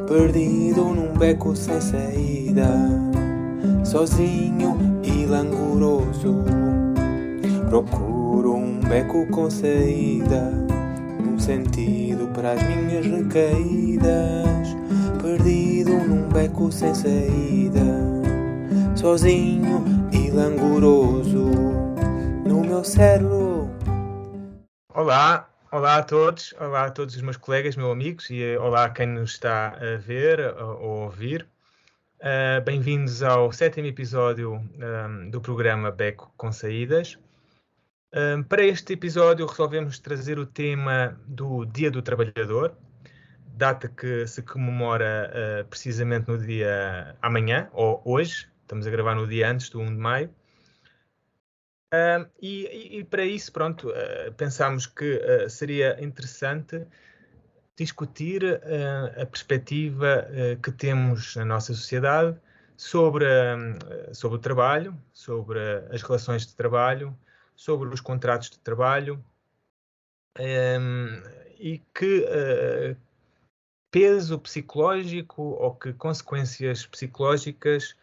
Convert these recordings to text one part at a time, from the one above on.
perdido num beco sem saída, sozinho e languroso. Procuro um beco com saída, um sentido para as minhas recaídas. Perdido num beco sem saída, sozinho e languroso no meu cérebro. Olá a todos os meus colegas, meus amigos e olá a quem nos está a ver ou ouvir. Bem-vindos ao 7º episódio do programa Beco com Saídas. Para este episódio resolvemos trazer o tema do Dia do Trabalhador, data que se comemora precisamente no dia amanhã, ou hoje, estamos a gravar no dia antes do 1 de maio. E para isso, pensámos que seria interessante discutir a perspectiva que temos na nossa sociedade sobre o trabalho, sobre as relações de trabalho, sobre os contratos de trabalho e que peso psicológico ou que consequências psicológicas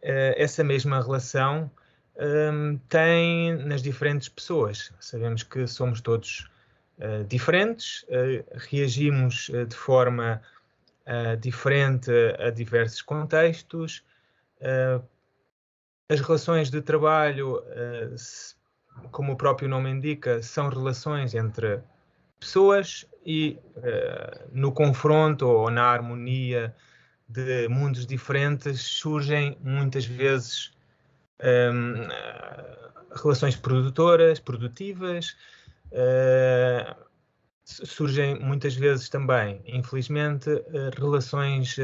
essa mesma relação tem nas diferentes pessoas. Sabemos que somos todos diferentes, reagimos de forma diferente a diversos contextos. As relações de trabalho, como o próprio nome indica, são relações entre pessoas e no confronto ou na harmonia de mundos diferentes surgem muitas vezes relações produtivas, surgem muitas vezes também, infelizmente, relações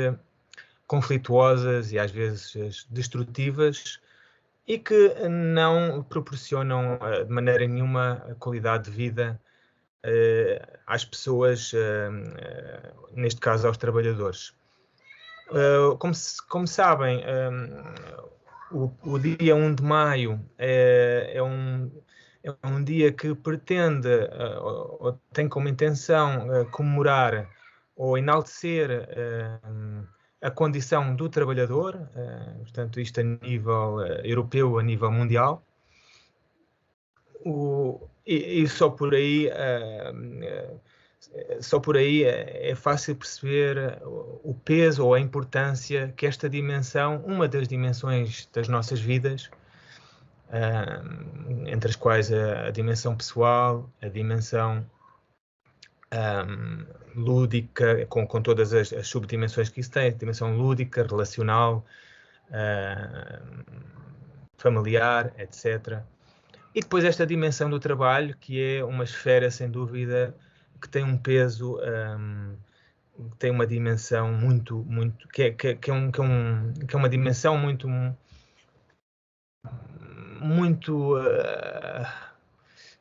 conflituosas e às vezes destrutivas e que não proporcionam de maneira nenhuma a qualidade de vida às pessoas, neste caso aos trabalhadores. Como sabem, o dia 1 de maio é um dia que pretende ou tem como intenção comemorar ou enaltecer a condição do trabalhador, portanto isto a nível europeu, a nível mundial. E só por aí é fácil perceber o peso ou a importância que esta dimensão, uma das dimensões das nossas vidas, entre as quais a dimensão pessoal, a dimensão lúdica, com todas as subdimensões que isso tem, a dimensão lúdica, relacional, familiar, etc. E depois esta dimensão do trabalho, que é uma esfera, sem dúvida, que tem um peso, tem uma dimensão muito, que é uma dimensão muito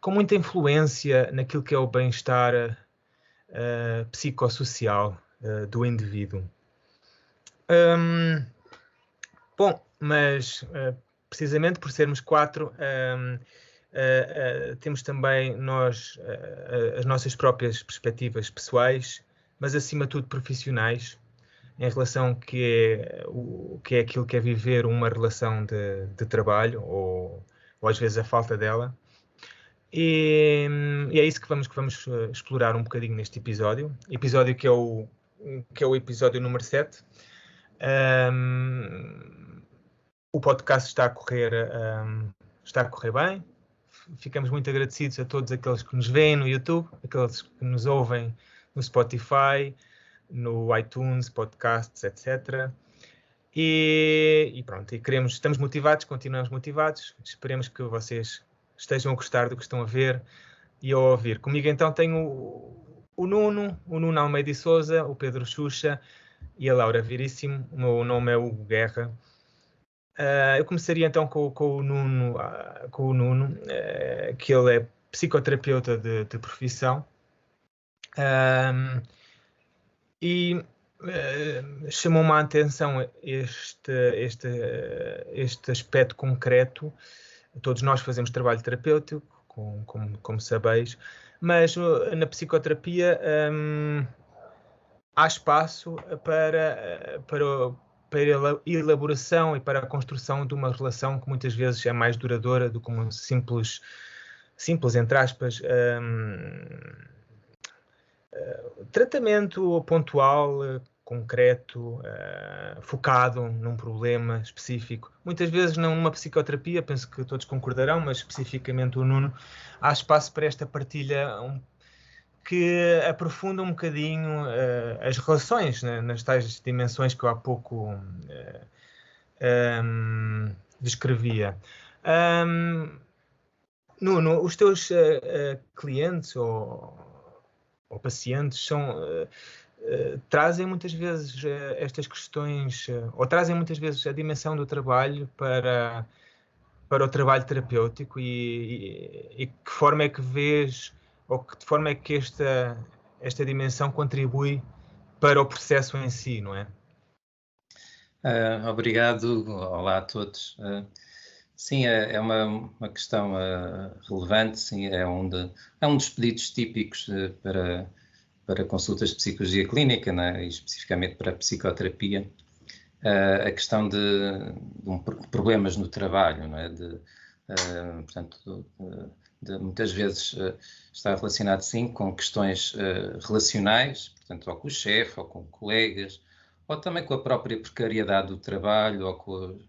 com muita influência naquilo que é o bem-estar psicossocial do indivíduo. Mas precisamente por sermos 4, temos também nós as nossas próprias perspectivas pessoais, mas acima de tudo profissionais, em relação que é aquilo que é viver uma relação de trabalho, ou às vezes a falta dela. E é isso que vamos explorar um bocadinho neste episódio que é o episódio número 7. O podcast está a correr bem. Ficamos muito agradecidos a todos aqueles que nos veem no YouTube, aqueles que nos ouvem no Spotify, no iTunes, podcasts, etc. E pronto, estamos motivados, continuamos motivados. Esperemos que vocês estejam a gostar do que estão a ver e a ouvir. Comigo então tenho o Nuno Almeida e Sousa, o Pedro Xuxa e a Laura Veríssimo. O meu nome é Hugo Guerra. Eu começaria então com o Nuno, que ele é psicoterapeuta de profissão. E chamou-me a atenção este aspecto concreto. Todos nós fazemos trabalho terapêutico, como sabeis, mas na psicoterapia há espaço para a elaboração e para a construção de uma relação que muitas vezes é mais duradoura do que uma simples entre aspas, tratamento pontual, concreto, focado num problema específico. Muitas vezes não numa psicoterapia, penso que todos concordarão, mas especificamente o Nuno, há espaço para esta partilha que aprofunda um bocadinho as relações, né, nas tais dimensões que eu há pouco descrevia. Nuno, os teus clientes ou pacientes trazem muitas vezes estas questões, ou trazem muitas vezes a dimensão do trabalho para o trabalho terapêutico e que forma é que vês, ou que de forma é que esta dimensão contribui para o processo em si, não é? Obrigado, olá a todos. Sim, é uma questão relevante, sim, é um dos pedidos típicos para consultas de psicologia clínica, né, e especificamente para a psicoterapia, a questão de problemas no trabalho, não é? Portanto, muitas vezes está relacionado, sim, com questões relacionais, portanto, ou com o chefe, ou com colegas, ou também com a própria precariedade do trabalho, ou com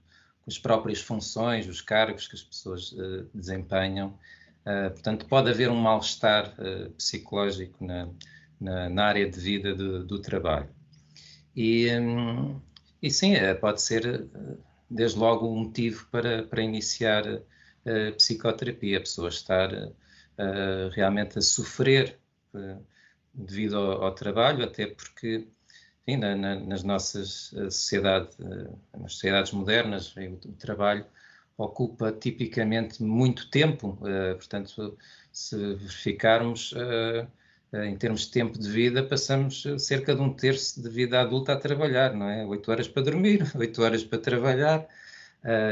as próprias funções, os cargos que as pessoas desempenham. Portanto, pode haver um mal-estar psicológico na área de vida do trabalho. E sim, pode ser, desde logo, um motivo para iniciar a psicoterapia, a pessoa estar realmente a sofrer devido ao trabalho, até porque, enfim, nas nossas nas sociedades modernas, o trabalho ocupa tipicamente muito tempo, portanto, se verificarmos em termos de tempo de vida, passamos cerca de 1/3 de vida adulta a trabalhar, não é? 8 horas para dormir, 8 horas para trabalhar,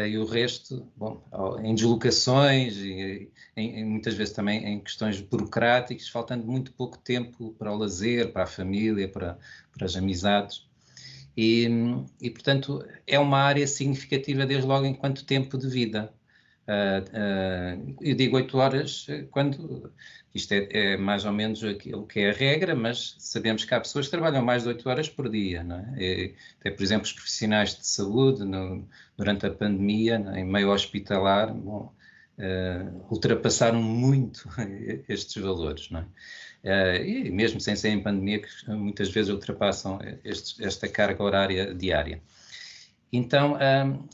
e o resto, bom, em deslocações e muitas vezes também em questões burocráticas, faltando muito pouco tempo para o lazer, para a família, para as amizades. E, portanto, é uma área significativa desde logo enquanto tempo de vida. Eu digo 8 horas quando isto é mais ou menos aquilo que é a regra, mas sabemos que há pessoas que trabalham mais de 8 horas por dia, não é? Até, por exemplo, os profissionais de saúde, durante a pandemia, em meio hospitalar, bom, ultrapassaram muito estes valores, não é? E mesmo sem ser em pandemia, que muitas vezes ultrapassam esta carga horária diária. Então,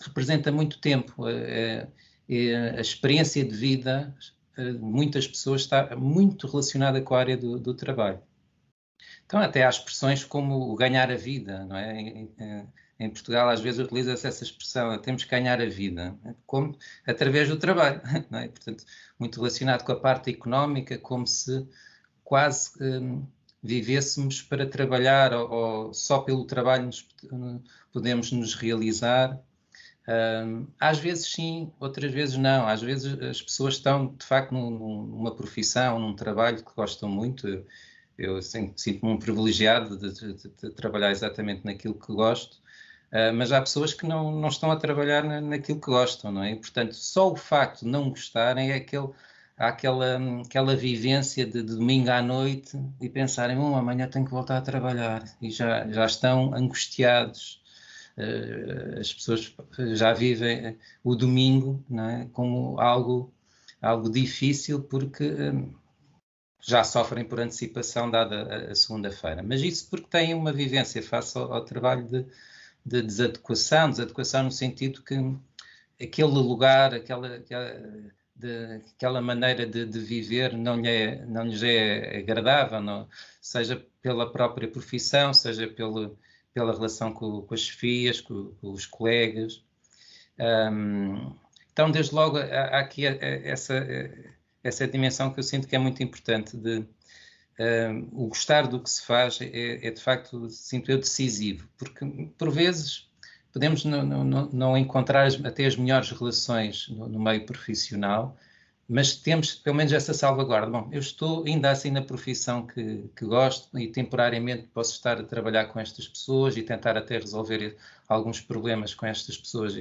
representa muito tempo. A experiência de vida de muitas pessoas está muito relacionada com a área do trabalho. Então, até há expressões como o ganhar a vida, não é? Em Portugal, às vezes, utiliza-se essa expressão, temos que ganhar a vida, como através do trabalho, não é? Portanto, muito relacionado com a parte económica, como se quase vivêssemos para trabalhar ou só pelo trabalho podemos nos realizar. Às vezes sim, outras vezes não. Às vezes as pessoas estão, de facto, numa profissão, num trabalho que gostam muito. Eu sinto-me um privilegiado de trabalhar exatamente naquilo que gosto, mas há pessoas que não estão a trabalhar naquilo que gostam, não é? E, portanto, só o facto de não gostarem é aquela vivência de domingo à noite e pensarem, amanhã tenho que voltar a trabalhar, e já estão angustiados. As pessoas já vivem o domingo, não é, como algo difícil, porque já sofrem por antecipação dada a segunda-feira. Mas isso porque têm uma vivência face ao trabalho de desadequação no sentido que aquele lugar, aquela maneira de viver não lhes é agradável, não, seja pela própria profissão, seja pela relação com as chefias, com os colegas. Então, desde logo, há aqui essa dimensão que eu sinto que é muito importante, o gostar do que se faz é de facto, sinto eu, decisivo, porque por vezes podemos não encontrar até as melhores relações no meio profissional, mas temos pelo menos essa salvaguarda. Bom, eu estou ainda assim na profissão que gosto e temporariamente posso estar a trabalhar com estas pessoas e tentar até resolver alguns problemas com estas pessoas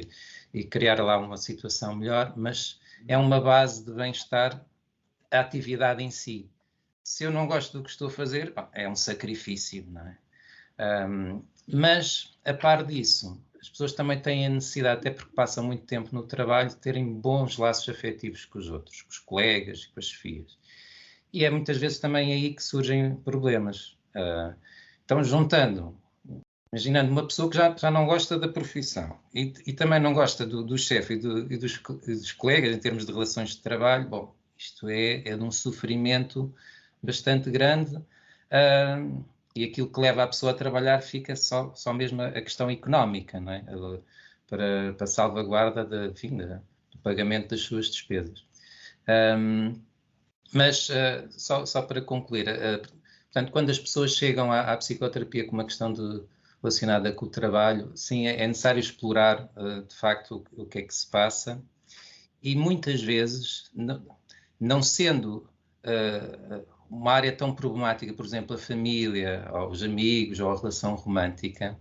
e criar lá uma situação melhor, mas é uma base de bem-estar a atividade em si. Se eu não gosto do que estou a fazer, é um sacrifício, não é? Mas, a par disso, as pessoas também têm a necessidade, até porque passam muito tempo no trabalho, de terem bons laços afetivos com os outros, com os colegas, com as chefias. E é muitas vezes também aí que surgem problemas. Então, juntando, imaginando uma pessoa que já não gosta da profissão e também não gosta do chefe e dos colegas em termos de relações de trabalho, bom, isto é de um sofrimento bastante grande. E aquilo que leva a pessoa a trabalhar fica só mesmo a questão económica, não é? Para a salvaguarda do pagamento das suas despesas. Mas, só para concluir, portanto, quando as pessoas chegam à psicoterapia com uma questão relacionada com o trabalho, sim, é necessário explorar, de facto, o que é que se passa. E muitas vezes, não sendo uma área tão problemática, por exemplo, a família, ou os amigos, ou a relação romântica,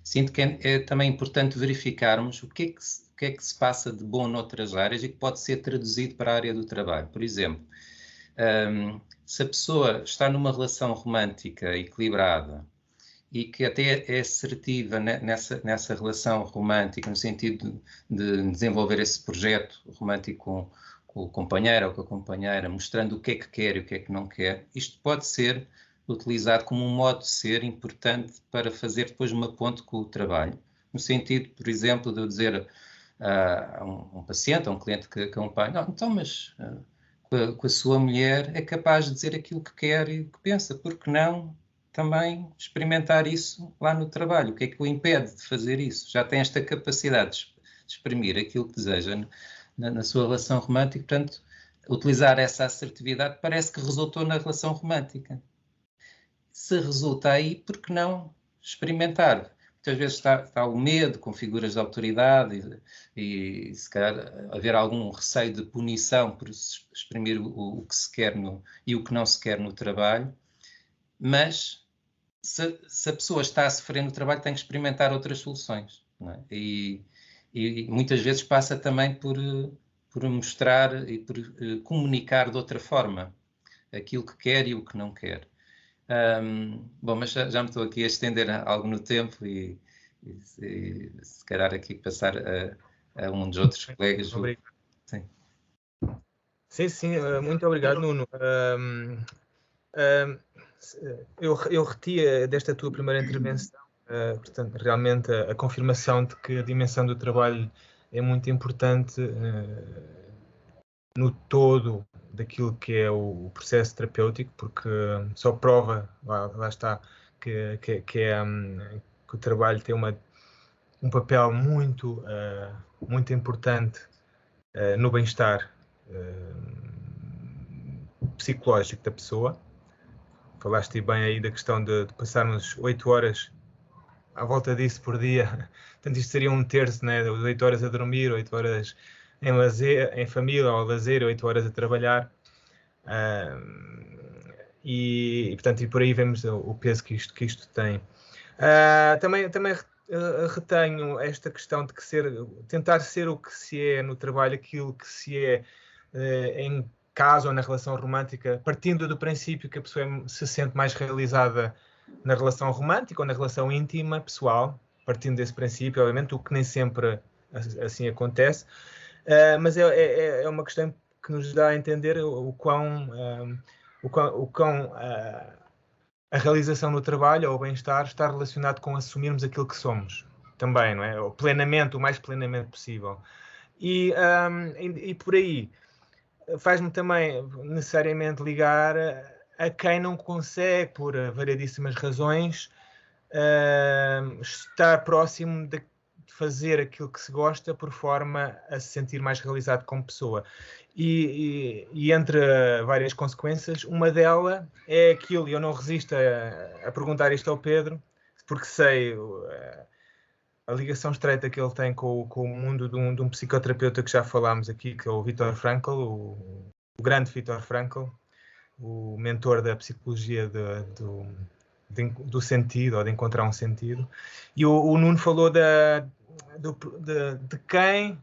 sinto que é também importante verificarmos o que é que se passa de bom noutras áreas e que pode ser traduzido para a área do trabalho. Por exemplo, se a pessoa está numa relação romântica equilibrada e que até é assertiva nessa relação romântica, no sentido de desenvolver esse projeto romântico com o companheiro ou com a companheira, mostrando o que é que quer e o que é que não quer, isto pode ser utilizado como um modo de ser importante para fazer depois uma ponte com o trabalho. No sentido, por exemplo, de eu dizer a um paciente, a um cliente que acompanha, não, então, mas com a sua mulher é capaz de dizer aquilo que quer e o que pensa, porque não também experimentar isso lá no trabalho? O que é que o impede de fazer isso? Já tem esta capacidade de exprimir aquilo que deseja na sua relação romântica, portanto, utilizar essa assertividade parece que resultou na relação romântica. Se resulta aí, por que não experimentar? Muitas vezes está o medo com figuras de autoridade e se calhar haver algum receio de punição por exprimir o que se quer e o que não se quer no trabalho, mas se a pessoa está a sofrer no trabalho tem que experimentar outras soluções, não é? E muitas vezes passa também por mostrar e por comunicar de outra forma aquilo que quer e o que não quer. Bom, mas já me estou aqui a estender algo no tempo e se calhar aqui passar a um dos outros colegas. Obrigado. Sim. Sim, muito obrigado, Nuno. Eu retia desta tua primeira intervenção, portanto, realmente a confirmação de que a dimensão do trabalho é muito importante no todo daquilo que é o processo terapêutico, porque só prova, lá está, que o trabalho tem um papel muito importante no bem-estar psicológico da pessoa. Falaste bem aí da questão de passarmos 8 horas à volta disso por dia. Portanto, isto seria um terço, né? 8 horas a dormir, 8 horas em lazer, em família ou lazer, 8 horas a trabalhar. Portanto, e por aí vemos o peso que isto tem. Também retenho esta questão de tentar ser o que se é no trabalho, aquilo que se é em casa ou na relação romântica, partindo do princípio que a pessoa se sente mais realizada na relação romântica ou na relação íntima, pessoal, partindo desse princípio, obviamente, o que nem sempre assim acontece, mas é uma questão que nos dá a entender o quão a realização no trabalho ou o bem-estar está relacionado com assumirmos aquilo que somos também, não é? O mais plenamente possível. E por aí faz-me também necessariamente ligar a quem não consegue, por variedíssimas razões, estar próximo de fazer aquilo que se gosta por forma a se sentir mais realizado como pessoa. E entre várias consequências, uma delas é aquilo, e eu não resisto a perguntar isto ao Pedro, porque sei a ligação estreita que ele tem com o mundo de um psicoterapeuta que já falámos aqui, que é o Viktor Frankl, o grande Viktor Frankl, o mentor da psicologia do sentido, ou de encontrar um sentido. E o Nuno falou de quem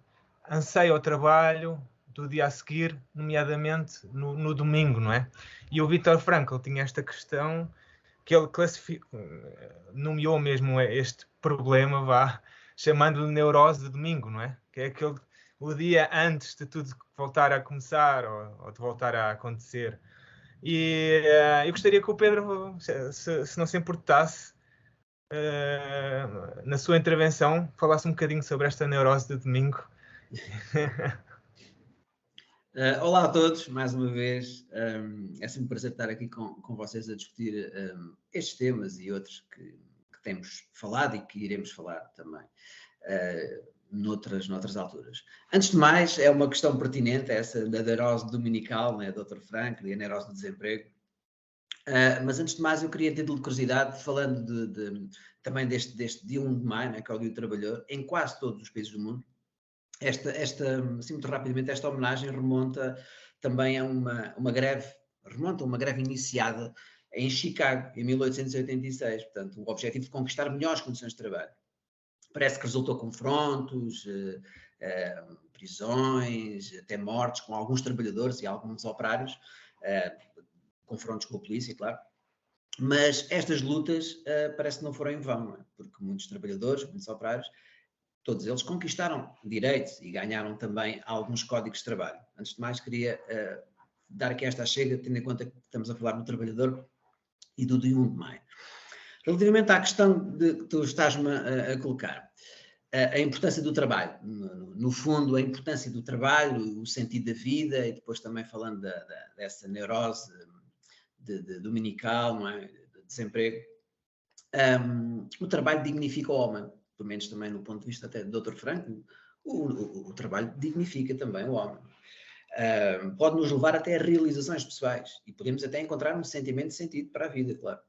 anseia o trabalho do dia a seguir, nomeadamente no domingo, não é? E o Viktor Frankl tinha esta questão que ele nomeou mesmo este problema, chamando-lhe neurose de domingo, não é? Que é o dia antes de tudo voltar a começar ou de voltar a acontecer. E eu gostaria que o Pedro, se não se importasse, na sua intervenção, falasse um bocadinho sobre esta neurose de domingo. Olá a todos, mais uma vez. É sempre um prazer estar aqui com vocês a discutir estes temas e outros que temos falado e que iremos falar também noutras alturas. Antes de mais, é uma questão pertinente, essa da neurose dominical, né, Dr. Frankl, e a neurose do desemprego. Mas antes de mais, eu queria ter de curiosidade, falando também deste dia 1 de maio, né, que é o Dia do Trabalhador, em quase todos os países do mundo. Assim, muito rapidamente, esta homenagem remonta também a uma greve iniciada em Chicago, em 1886. Portanto, o objetivo de conquistar melhores condições de trabalho. Parece que resultou confrontos, prisões, até mortes com alguns trabalhadores e alguns operários, confrontos com a polícia, claro. Mas estas lutas parece que não foram em vão, não é? Porque muitos trabalhadores, muitos operários, todos eles conquistaram direitos e ganharam também alguns códigos de trabalho. Antes de mais, queria dar aqui esta chega, tendo em conta que estamos a falar do trabalhador e do dia 1 de maio. Relativamente à questão que tu estás-me a colocar, a importância do trabalho, no fundo, a importância do trabalho, o sentido da vida, e depois também falando dessa neurose dominical, não é? De desemprego, o trabalho dignifica o homem. Pelo menos também no ponto de vista até do Dr. Frankl, o trabalho dignifica também o homem. Pode nos levar até a realizações pessoais e podemos até encontrar um sentimento de sentido para a vida, claro.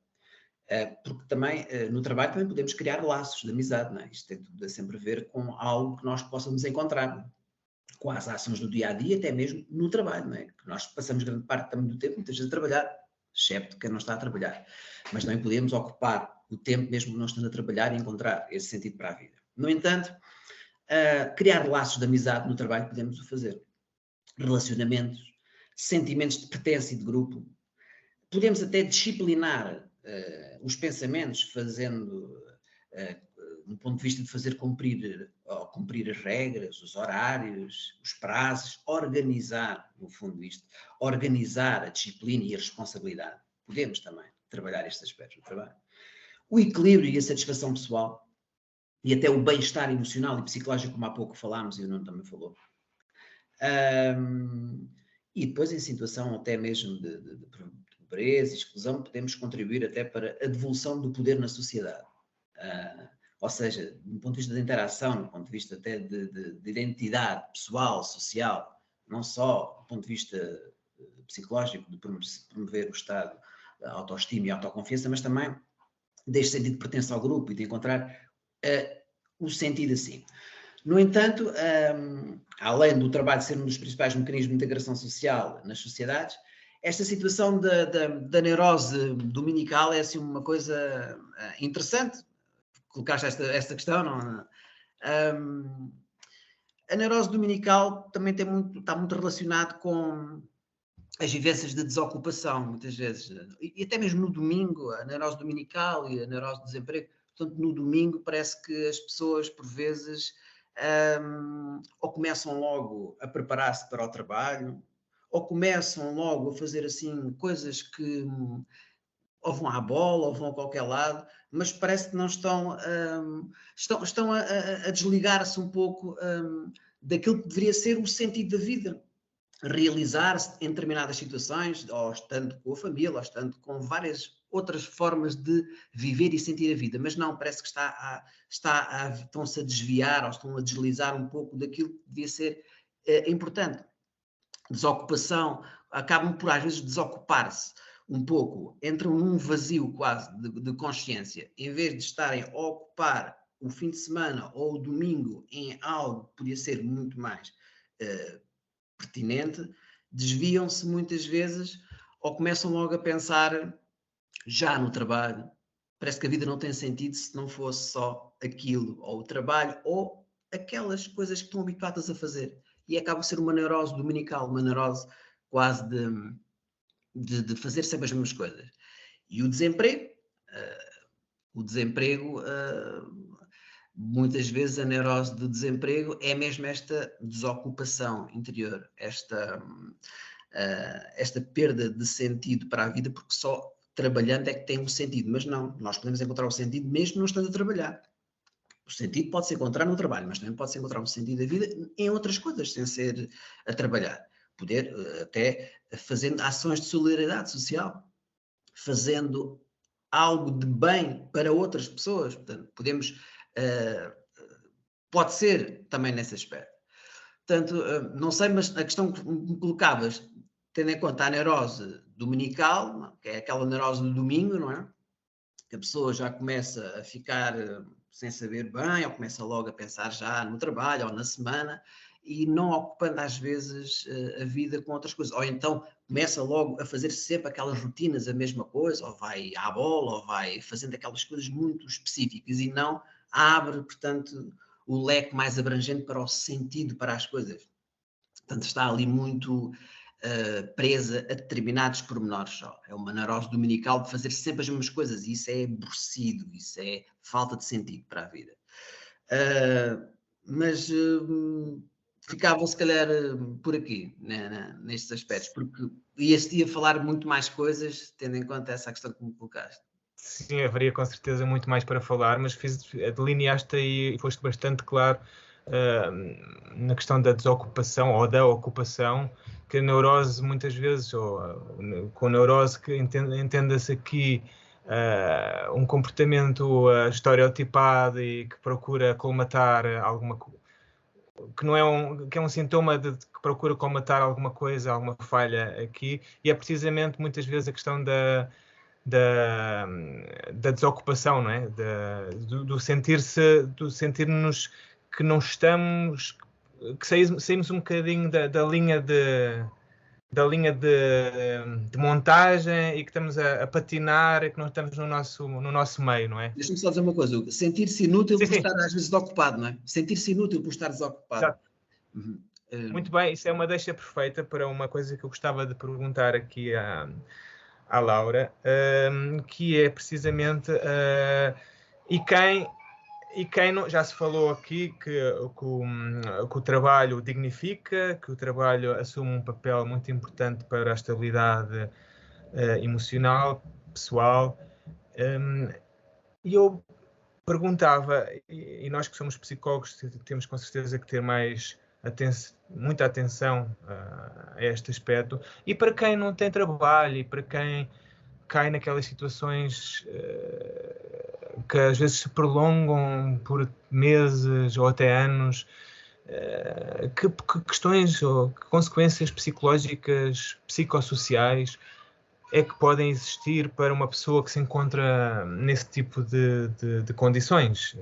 Porque também, no trabalho, também podemos criar laços de amizade, não é? Isto tem tudo a sempre a ver com algo que nós possamos encontrar com as ações do dia-a-dia, até mesmo no trabalho, não é? Que nós passamos grande parte também do tempo, muitas vezes, a trabalhar, excepto quem não está a trabalhar. Mas também podemos ocupar o tempo, mesmo não estando a trabalhar, e encontrar esse sentido para a vida. No entanto, criar laços de amizade no trabalho podemos o fazer. Relacionamentos, sentimentos de pertença e de grupo. Podemos até disciplinar os pensamentos, fazendo, no ponto de vista de fazer cumprir as regras, os horários, os prazos, organizar, no fundo isto, organizar a disciplina e a responsabilidade. Podemos também trabalhar estes aspectos do trabalho. O equilíbrio e a satisfação pessoal e até o bem-estar emocional e psicológico, como há pouco falámos e o Nuno também falou. E depois, em situação até mesmo de pobreza e exclusão, podemos contribuir até para a devolução do poder na sociedade. Ou seja, do ponto de vista da interação, do ponto de vista até de identidade pessoal, social, não só do ponto de vista psicológico, de promover o estado de autoestima e autoconfiança, mas também deste sentido de pertença ao grupo e de encontrar o sentido assim. No entanto, além do trabalho ser um dos principais mecanismos de integração social nas sociedades, esta situação da neurose dominical é assim uma coisa interessante. Colocaste esta questão, não? A neurose dominical também está muito relacionado com as vivências de desocupação, muitas vezes. E até mesmo no domingo, a neurose dominical e a neurose de desemprego. Portanto, no domingo parece que as pessoas, por vezes, ou começam logo a preparar-se para o trabalho, ou começam logo a fazer assim coisas que ou vão à bola, ou vão a qualquer lado, mas parece que não estão a desligar-se um pouco daquilo que deveria ser o sentido da vida. Realizar-se em determinadas situações, ou estando com a família, ou estando com várias outras formas de viver e sentir a vida, mas não, parece que estão-se a desviar, ou estão a deslizar um pouco daquilo que devia ser importante. Desocupação, acabam por às vezes desocupar-se um pouco, entram num vazio quase de consciência, em vez de estarem a ocupar o fim de semana ou o domingo em algo que podia ser muito mais pertinente, desviam-se muitas vezes ou começam logo a pensar já no trabalho. Parece que a vida não tem sentido se não fosse só aquilo, ou o trabalho, ou aquelas coisas que estão habituadas a fazer. E acaba por ser uma neurose dominical, uma neurose quase de fazer sempre as mesmas coisas. E o desemprego, muitas vezes a neurose do desemprego é mesmo esta desocupação interior, esta perda de sentido para a vida, porque só trabalhando é que tem um sentido, mas não, nós podemos encontrar o sentido mesmo não estando a trabalhar. O sentido pode-se encontrar no trabalho, mas também pode-se encontrar o sentido da vida em outras coisas, sem ser a trabalhar. Poder até fazendo ações de solidariedade social, fazendo algo de bem para outras pessoas. Portanto, podemos, pode ser também nesse aspecto. Portanto, não sei, mas a questão que me colocavas, tendo em conta a neurose dominical, que é aquela neurose do domingo, não é? Que a pessoa já começa a ficar sem saber bem, ou começa logo a pensar já no trabalho ou na semana, e não ocupando às vezes a vida com outras coisas. Ou então começa logo a fazer sempre aquelas rotinas, a mesma coisa, ou vai à bola, ou vai fazendo aquelas coisas muito específicas, e não abre, portanto, o leque mais abrangente para o sentido para as coisas. Portanto, está ali muito presa a determinados pormenores só. É uma neurose dominical de fazer sempre as mesmas coisas, e isso é aborrecido, isso é falta de sentido para a vida. Mas ficava se calhar por aqui, né, nestes aspectos, porque ia falar muito mais coisas, tendo em conta essa questão que me colocaste. Sim, haveria com certeza muito mais para falar, mas delineaste aí e foste bastante claro na questão da desocupação ou da ocupação, que a neurose muitas vezes, ou com neurose que entenda-se aqui um comportamento estereotipado e que procura colmatar alguma coisa, que é um sintoma que procura colmatar alguma coisa, alguma falha aqui, e é precisamente muitas vezes a questão da desocupação, não é? Do sentir-nos que não estamos, que saímos um bocadinho da linha de montagem e que estamos a patinar e que não estamos no nosso meio, não é? Deixa-me só dizer uma coisa, Hugo. Sentir-se inútil Sim, por estar às vezes desocupado, não é? Sentir-se inútil por estar desocupado. Exato. Muito bem, isso é uma deixa perfeita para uma coisa que eu gostava de perguntar aqui à Laura, que é precisamente e quem não, já se falou aqui que o trabalho dignifica, que o trabalho assume um papel muito importante para a estabilidade emocional, pessoal, e eu perguntava, e nós que somos psicólogos temos com certeza que ter muita atenção a este aspecto, e para quem não tem trabalho e para quem cai naquelas situações que às vezes se prolongam por meses ou até anos, que questões ou que consequências psicológicas, psicossociais é que podem existir para uma pessoa que se encontra nesse tipo de condições?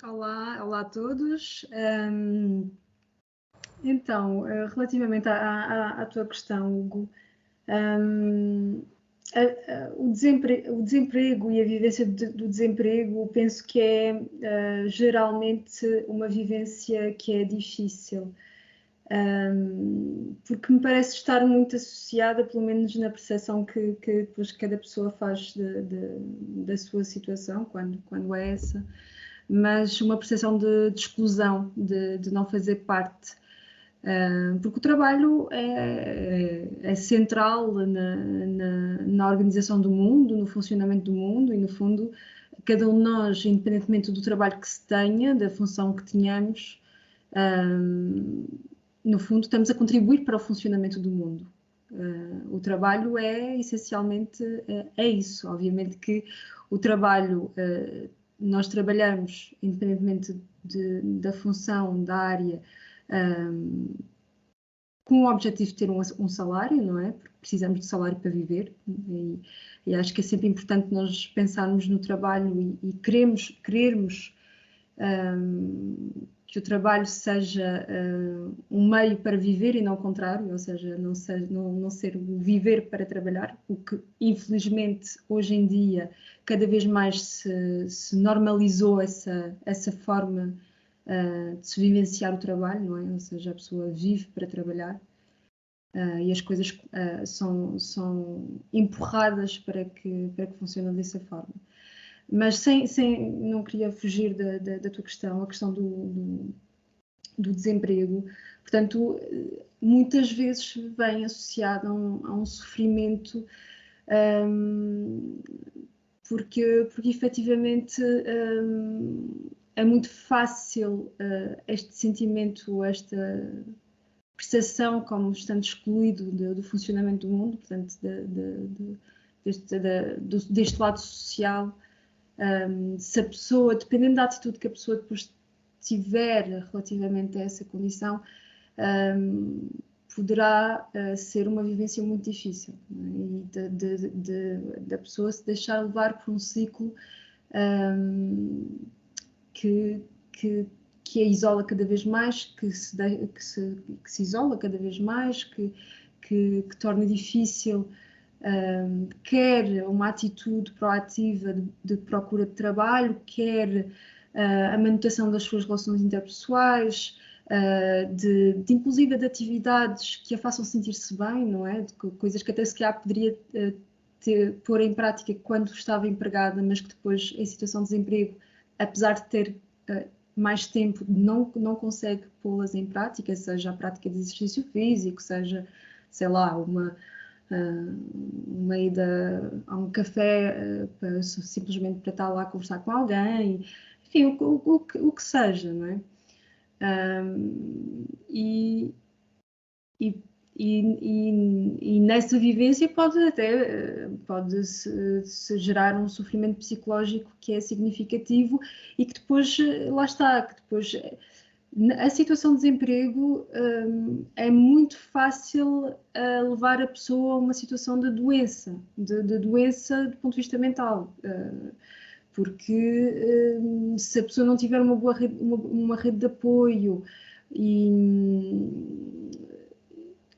Olá a todos. Então, relativamente à tua questão, Hugo, o desemprego e a vivência do desemprego, penso que é geralmente uma vivência que é difícil, porque me parece estar muito associada, pelo menos na percepção que depois cada pessoa faz da sua situação, quando é essa, mas uma percepção de exclusão, de não fazer parte. Porque o trabalho é central na organização do mundo, no funcionamento do mundo, e no fundo cada um de nós, independentemente do trabalho que se tenha, da função que tenhamos, no fundo estamos a contribuir para o funcionamento do mundo. O trabalho é essencialmente isso. Obviamente que o trabalho, nós trabalhamos independentemente da função, da área, com o objetivo de ter um salário, não é? Porque precisamos de salário para viver, e acho que é sempre importante nós pensarmos no trabalho e querermos que o trabalho seja um meio para viver e não o contrário, ou seja, não ser o viver para trabalhar, o que infelizmente hoje em dia cada vez mais se normalizou essa forma de se vivenciar o trabalho, não é? Ou seja, a pessoa vive para trabalhar e as coisas são empurradas para que funcionem dessa forma. Mas não queria fugir da tua questão, a questão do desemprego. Portanto, muitas vezes vem associado a um sofrimento, porque efetivamente é muito fácil este sentimento, esta percepção como estando excluído do funcionamento do mundo, portanto, deste lado social. Se a pessoa, dependendo da atitude que a pessoa depois tiver relativamente a essa condição, poderá ser uma vivência muito difícil, não é? E da pessoa se deixar levar por um ciclo que a isola cada vez mais, que se isola cada vez mais, que torna difícil quer uma atitude proativa de procura de trabalho, quer a manutenção das suas relações interpessoais, inclusive de atividades que a façam sentir-se bem, não é? De coisas que até se calhar poderia pôr em prática quando estava empregada, mas que depois, em situação de desemprego, apesar de ter mais tempo, não consegue pô-las em prática, seja a prática de exercício físico, seja, sei lá, uma ida a um café simplesmente para estar lá a conversar com alguém, enfim, o que seja, não é? E nessa vivência pode-se gerar um sofrimento psicológico que é significativo e que depois, lá está, que depois a situação de desemprego é muito fácil levar a pessoa a uma situação de doença, de doença do ponto de vista mental, porque se a pessoa não tiver uma boa rede, uma rede de apoio,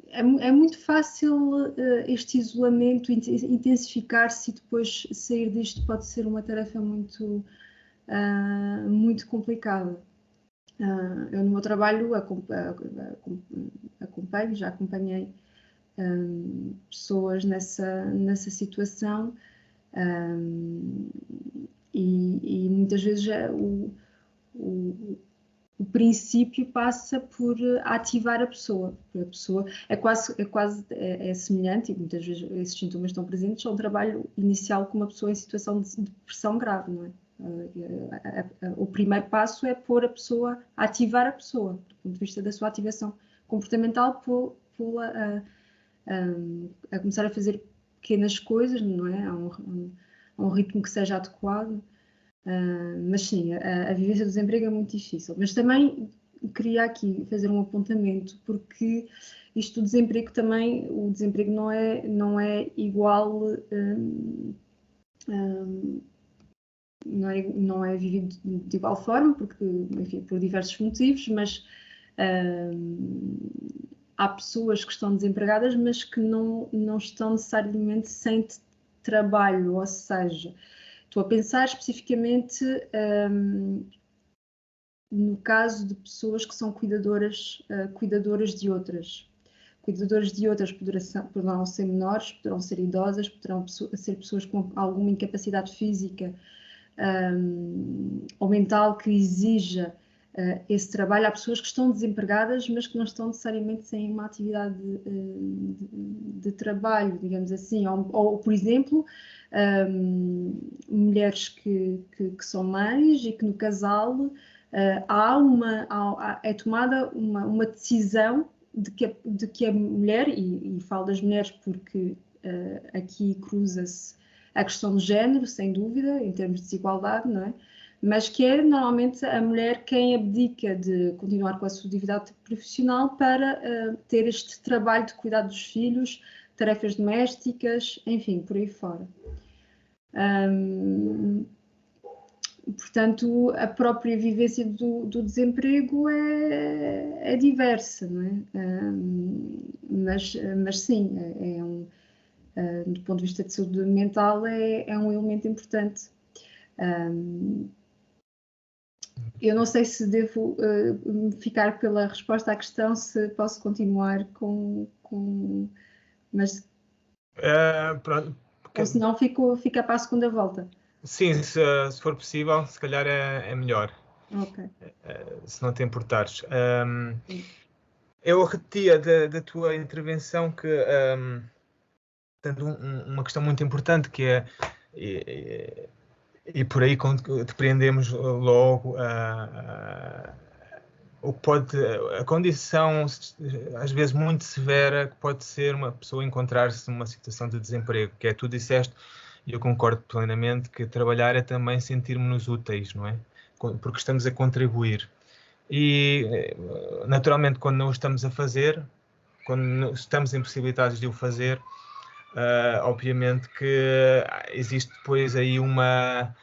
é muito fácil este isolamento intensificar-se e depois sair disto pode ser uma tarefa muito complicada. Eu no meu trabalho já acompanhei pessoas nessa situação e muitas vezes o princípio passa por ativar a pessoa. A pessoa é semelhante, e muitas vezes esses sintomas estão presentes, a um trabalho inicial com uma pessoa em situação de depressão grave, não é? O primeiro passo é pôr a pessoa, ativar a pessoa, do ponto de vista da sua ativação comportamental, pô-la a começar a fazer pequenas coisas, não é? A um ritmo que seja adequado. Mas sim, a vivência do desemprego é muito difícil. Mas também queria aqui fazer um apontamento, porque isto do desemprego também, o desemprego não é igual, não é vivido de igual forma, porque, enfim, por diversos motivos, mas há pessoas que estão desempregadas, mas que não estão necessariamente sem trabalho, ou seja, estou a pensar especificamente no caso de pessoas que são cuidadoras de outras. Cuidadoras de outras poderão ser menores, poderão ser idosas, poderão ser pessoas com alguma incapacidade física ou mental que exija esse trabalho. Há pessoas que estão desempregadas, mas que não estão necessariamente sem uma atividade de trabalho, digamos assim. Ou por exemplo, mulheres que são mães e que no casal é tomada uma decisão de que a mulher, e falo das mulheres porque aqui cruza-se a questão do género, sem dúvida, em termos de desigualdade, não é? mas que é normalmente a mulher quem abdica de continuar com a sua atividade profissional para ter este trabalho de cuidar dos filhos, tarefas domésticas, enfim, por aí fora. Portanto, a própria vivência do desemprego é diversa, não é? Mas sim, do ponto de vista de saúde mental, é um elemento importante. Eu não sei se devo ficar pela resposta à questão, se posso continuar mas Pronto. ou se não fica para a segunda volta. Sim, se for possível, se calhar é melhor. Ok. Se não te importares. Eu repetia da tua intervenção que uma questão muito importante que é e por aí depreendemos logo o que pode, a condição às vezes muito severa que pode ser uma pessoa encontrar-se numa situação de desemprego, que é tu disseste, e eu concordo plenamente, que trabalhar é também sentirmos-nos úteis, não é? Porque estamos a contribuir. E naturalmente quando não o estamos a fazer, quando estamos impossibilitados de o fazer, obviamente que existe depois aí uma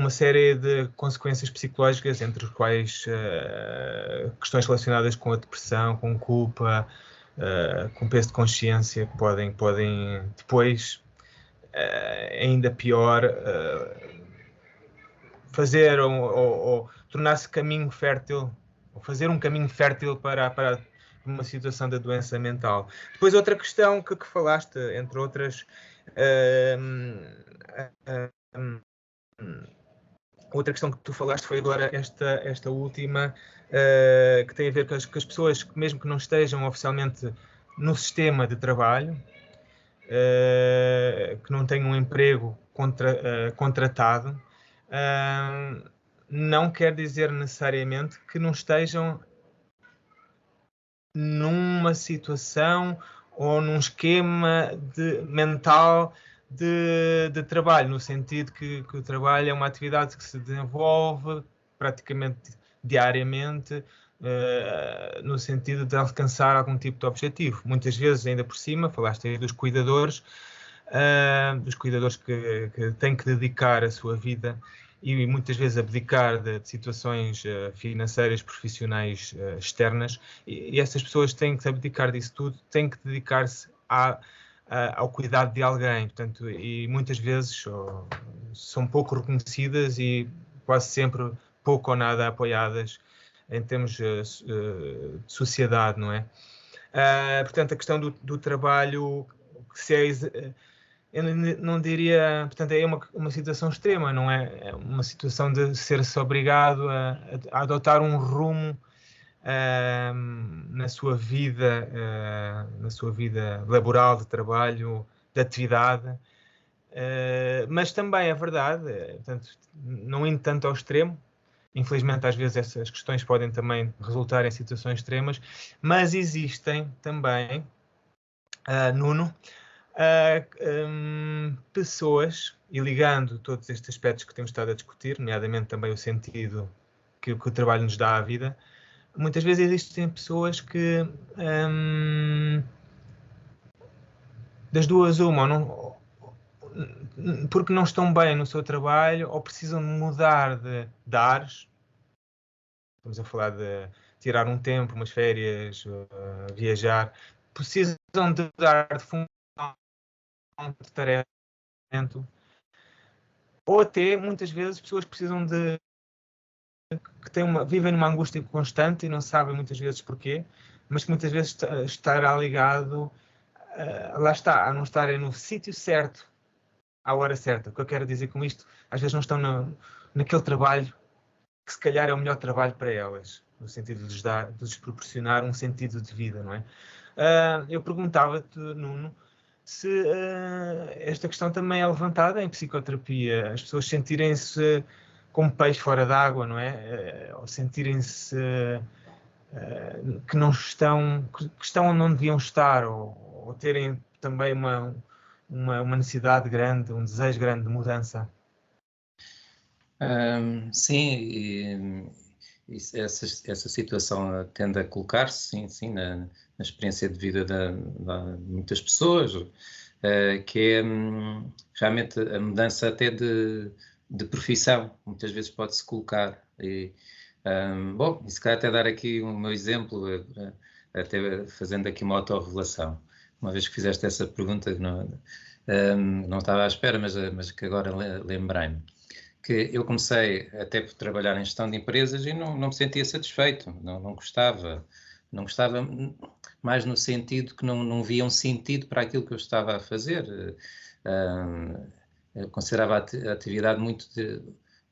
série de consequências psicológicas, entre as quais questões relacionadas com a depressão, com culpa, com peso de consciência, que podem depois, ainda pior, fazer ou tornar-se caminho fértil, ou fazer um caminho fértil para uma situação da doença mental. Depois outra questão que falaste, entre outras, outra questão que tu falaste foi agora esta última, que tem a ver com as pessoas que, mesmo que não estejam oficialmente no sistema de trabalho, que não tenham um emprego contratado, não quer dizer necessariamente que não estejam numa situação ou num esquema mental de trabalho, no sentido que o trabalho é uma atividade que se desenvolve praticamente diariamente, no sentido de alcançar algum tipo de objetivo. Muitas vezes, ainda por cima, falaste aí dos cuidadores que têm que dedicar a sua vida e muitas vezes abdicar de situações financeiras, profissionais externas, e essas pessoas têm que abdicar disso tudo, têm que dedicar-se ao cuidado de alguém, portanto, e muitas vezes são pouco reconhecidas e quase sempre pouco ou nada apoiadas em termos de sociedade, não é? Portanto, a questão do trabalho, eu não diria, portanto, é uma situação extrema, não é? É uma situação de ser-se obrigado a adotar um rumo na sua vida laboral, de trabalho, de atividade, mas também é verdade, portanto, não indo tanto ao extremo. Infelizmente, às vezes essas questões podem também resultar em situações extremas, mas existem também, Nuno, pessoas, e ligando todos estes aspectos que temos estado a discutir, nomeadamente também o sentido que o trabalho nos dá à vida, muitas vezes existem pessoas que, das duas uma, porque não estão bem no seu trabalho ou precisam mudar de ares. Estamos a falar de tirar um tempo, umas férias, viajar, precisam de mudar de função, de tarefa, ou até muitas vezes pessoas precisam vivem numa angústia constante e não sabem muitas vezes porquê, mas que muitas vezes estará ligado, lá está, a não estarem no sítio certo, à hora certa. O que eu quero dizer com isto, às vezes não estão naquele trabalho que se calhar é o melhor trabalho para elas, no sentido de lhes proporcionar um sentido de vida, não é? Eu perguntava-te, Nuno, se esta questão também é levantada em psicoterapia, as pessoas sentirem-se como peixe fora d'água, não é? Ou sentirem-se que não estão, que estão onde não deviam estar, ou terem também uma necessidade grande, um desejo grande de mudança. Sim, essa situação tende a colocar-se, sim, na experiência de vida de muitas pessoas, que é realmente a mudança até de profissão, muitas vezes pode-se colocar. E se calhar até dar aqui o meu exemplo, até fazendo aqui uma autorrevelação. Uma vez que fizeste essa pergunta, não estava à espera, mas que agora lembrei-me. Que eu comecei até por trabalhar em gestão de empresas e não me sentia satisfeito, não gostava mais no sentido que não via um sentido para aquilo que eu estava a fazer. Eu considerava a atividade muito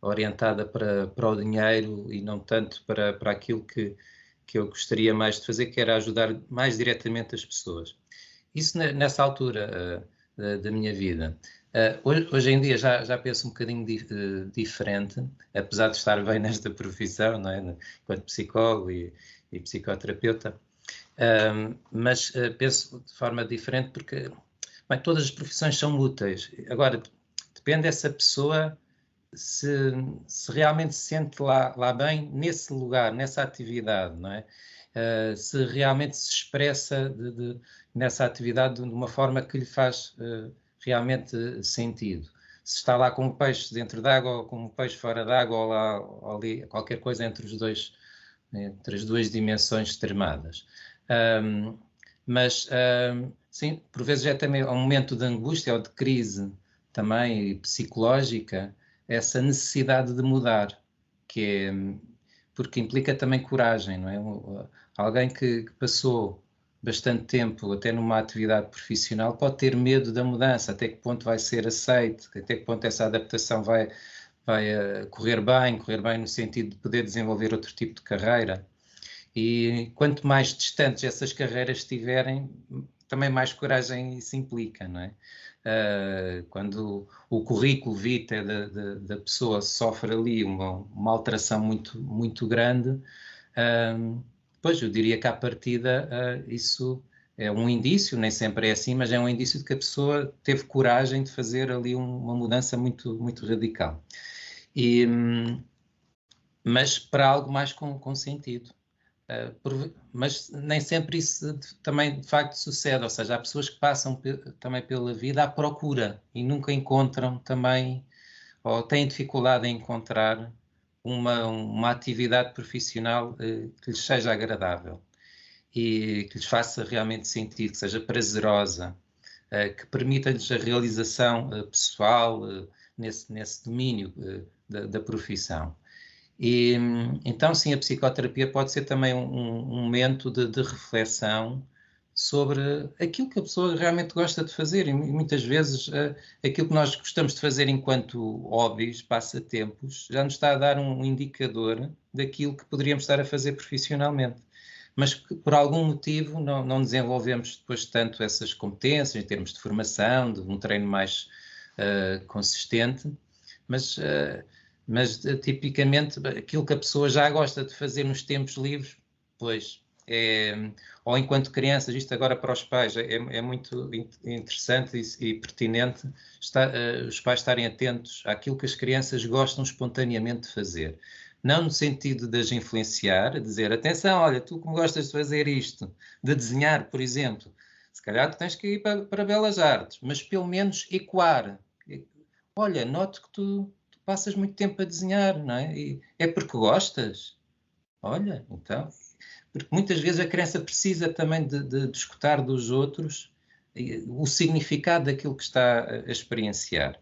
orientada para o dinheiro e não tanto para aquilo que eu gostaria mais de fazer, que era ajudar mais diretamente as pessoas. Isso nessa altura da minha vida. Hoje em dia já penso um bocadinho diferente, apesar de estar bem nesta profissão, não é? Enquanto psicólogo e psicoterapeuta, mas penso de forma diferente porque todas as profissões são úteis. Agora, depende dessa pessoa se realmente se sente lá bem, nesse lugar, nessa atividade, não é? Se realmente se expressa nessa atividade de uma forma que lhe faz realmente sentido. Se está lá com um peixe dentro d'água ou com um peixe fora d'água ou ali, qualquer coisa entre as duas dimensões extremadas. Sim, por vezes é também um momento de angústia ou de crise também psicológica, essa necessidade de mudar, porque implica também coragem, não é? Alguém que passou bastante tempo até numa atividade profissional pode ter medo da mudança, até que ponto vai ser aceito, até que ponto essa adaptação vai correr bem no sentido de poder desenvolver outro tipo de carreira. E quanto mais distantes essas carreiras estiverem, também mais coragem isso implica, não é? Quando o currículo vitae da pessoa sofre ali uma alteração muito, muito grande, pois eu diria que à partida isso é um indício, nem sempre é assim, mas é um indício de que a pessoa teve coragem de fazer ali uma mudança muito, muito radical. Mas para algo mais com sentido. Mas nem sempre isso também de facto sucede, ou seja, há pessoas que passam também pela vida à procura e nunca encontram também, ou têm dificuldade em encontrar uma atividade profissional que lhes seja agradável e que lhes faça realmente sentido, que seja prazerosa, que permita-lhes a realização pessoal nesse domínio da profissão. E então, sim, a psicoterapia pode ser também um momento de reflexão sobre aquilo que a pessoa realmente gosta de fazer e muitas vezes aquilo que nós gostamos de fazer enquanto hobbies, passatempos, já nos está a dar um indicador daquilo que poderíamos estar a fazer profissionalmente. Mas que, por algum motivo, não desenvolvemos depois tanto essas competências em termos de formação, de um treino mais consistente, mas tipicamente aquilo que a pessoa já gosta de fazer nos tempos livres, pois, ou enquanto crianças, isto agora para os pais é muito interessante e pertinente os pais estarem atentos àquilo que as crianças gostam espontaneamente de fazer. Não no sentido de as influenciar, dizer, atenção, olha, tu como gostas de fazer isto, de desenhar, por exemplo, se calhar tu tens que ir para Belas Artes, mas pelo menos ecoar. Olha, noto que tu passas muito tempo a desenhar, não é? E é porque gostas? Olha, então... Porque muitas vezes a criança precisa também de escutar dos outros o significado daquilo que está a experienciar.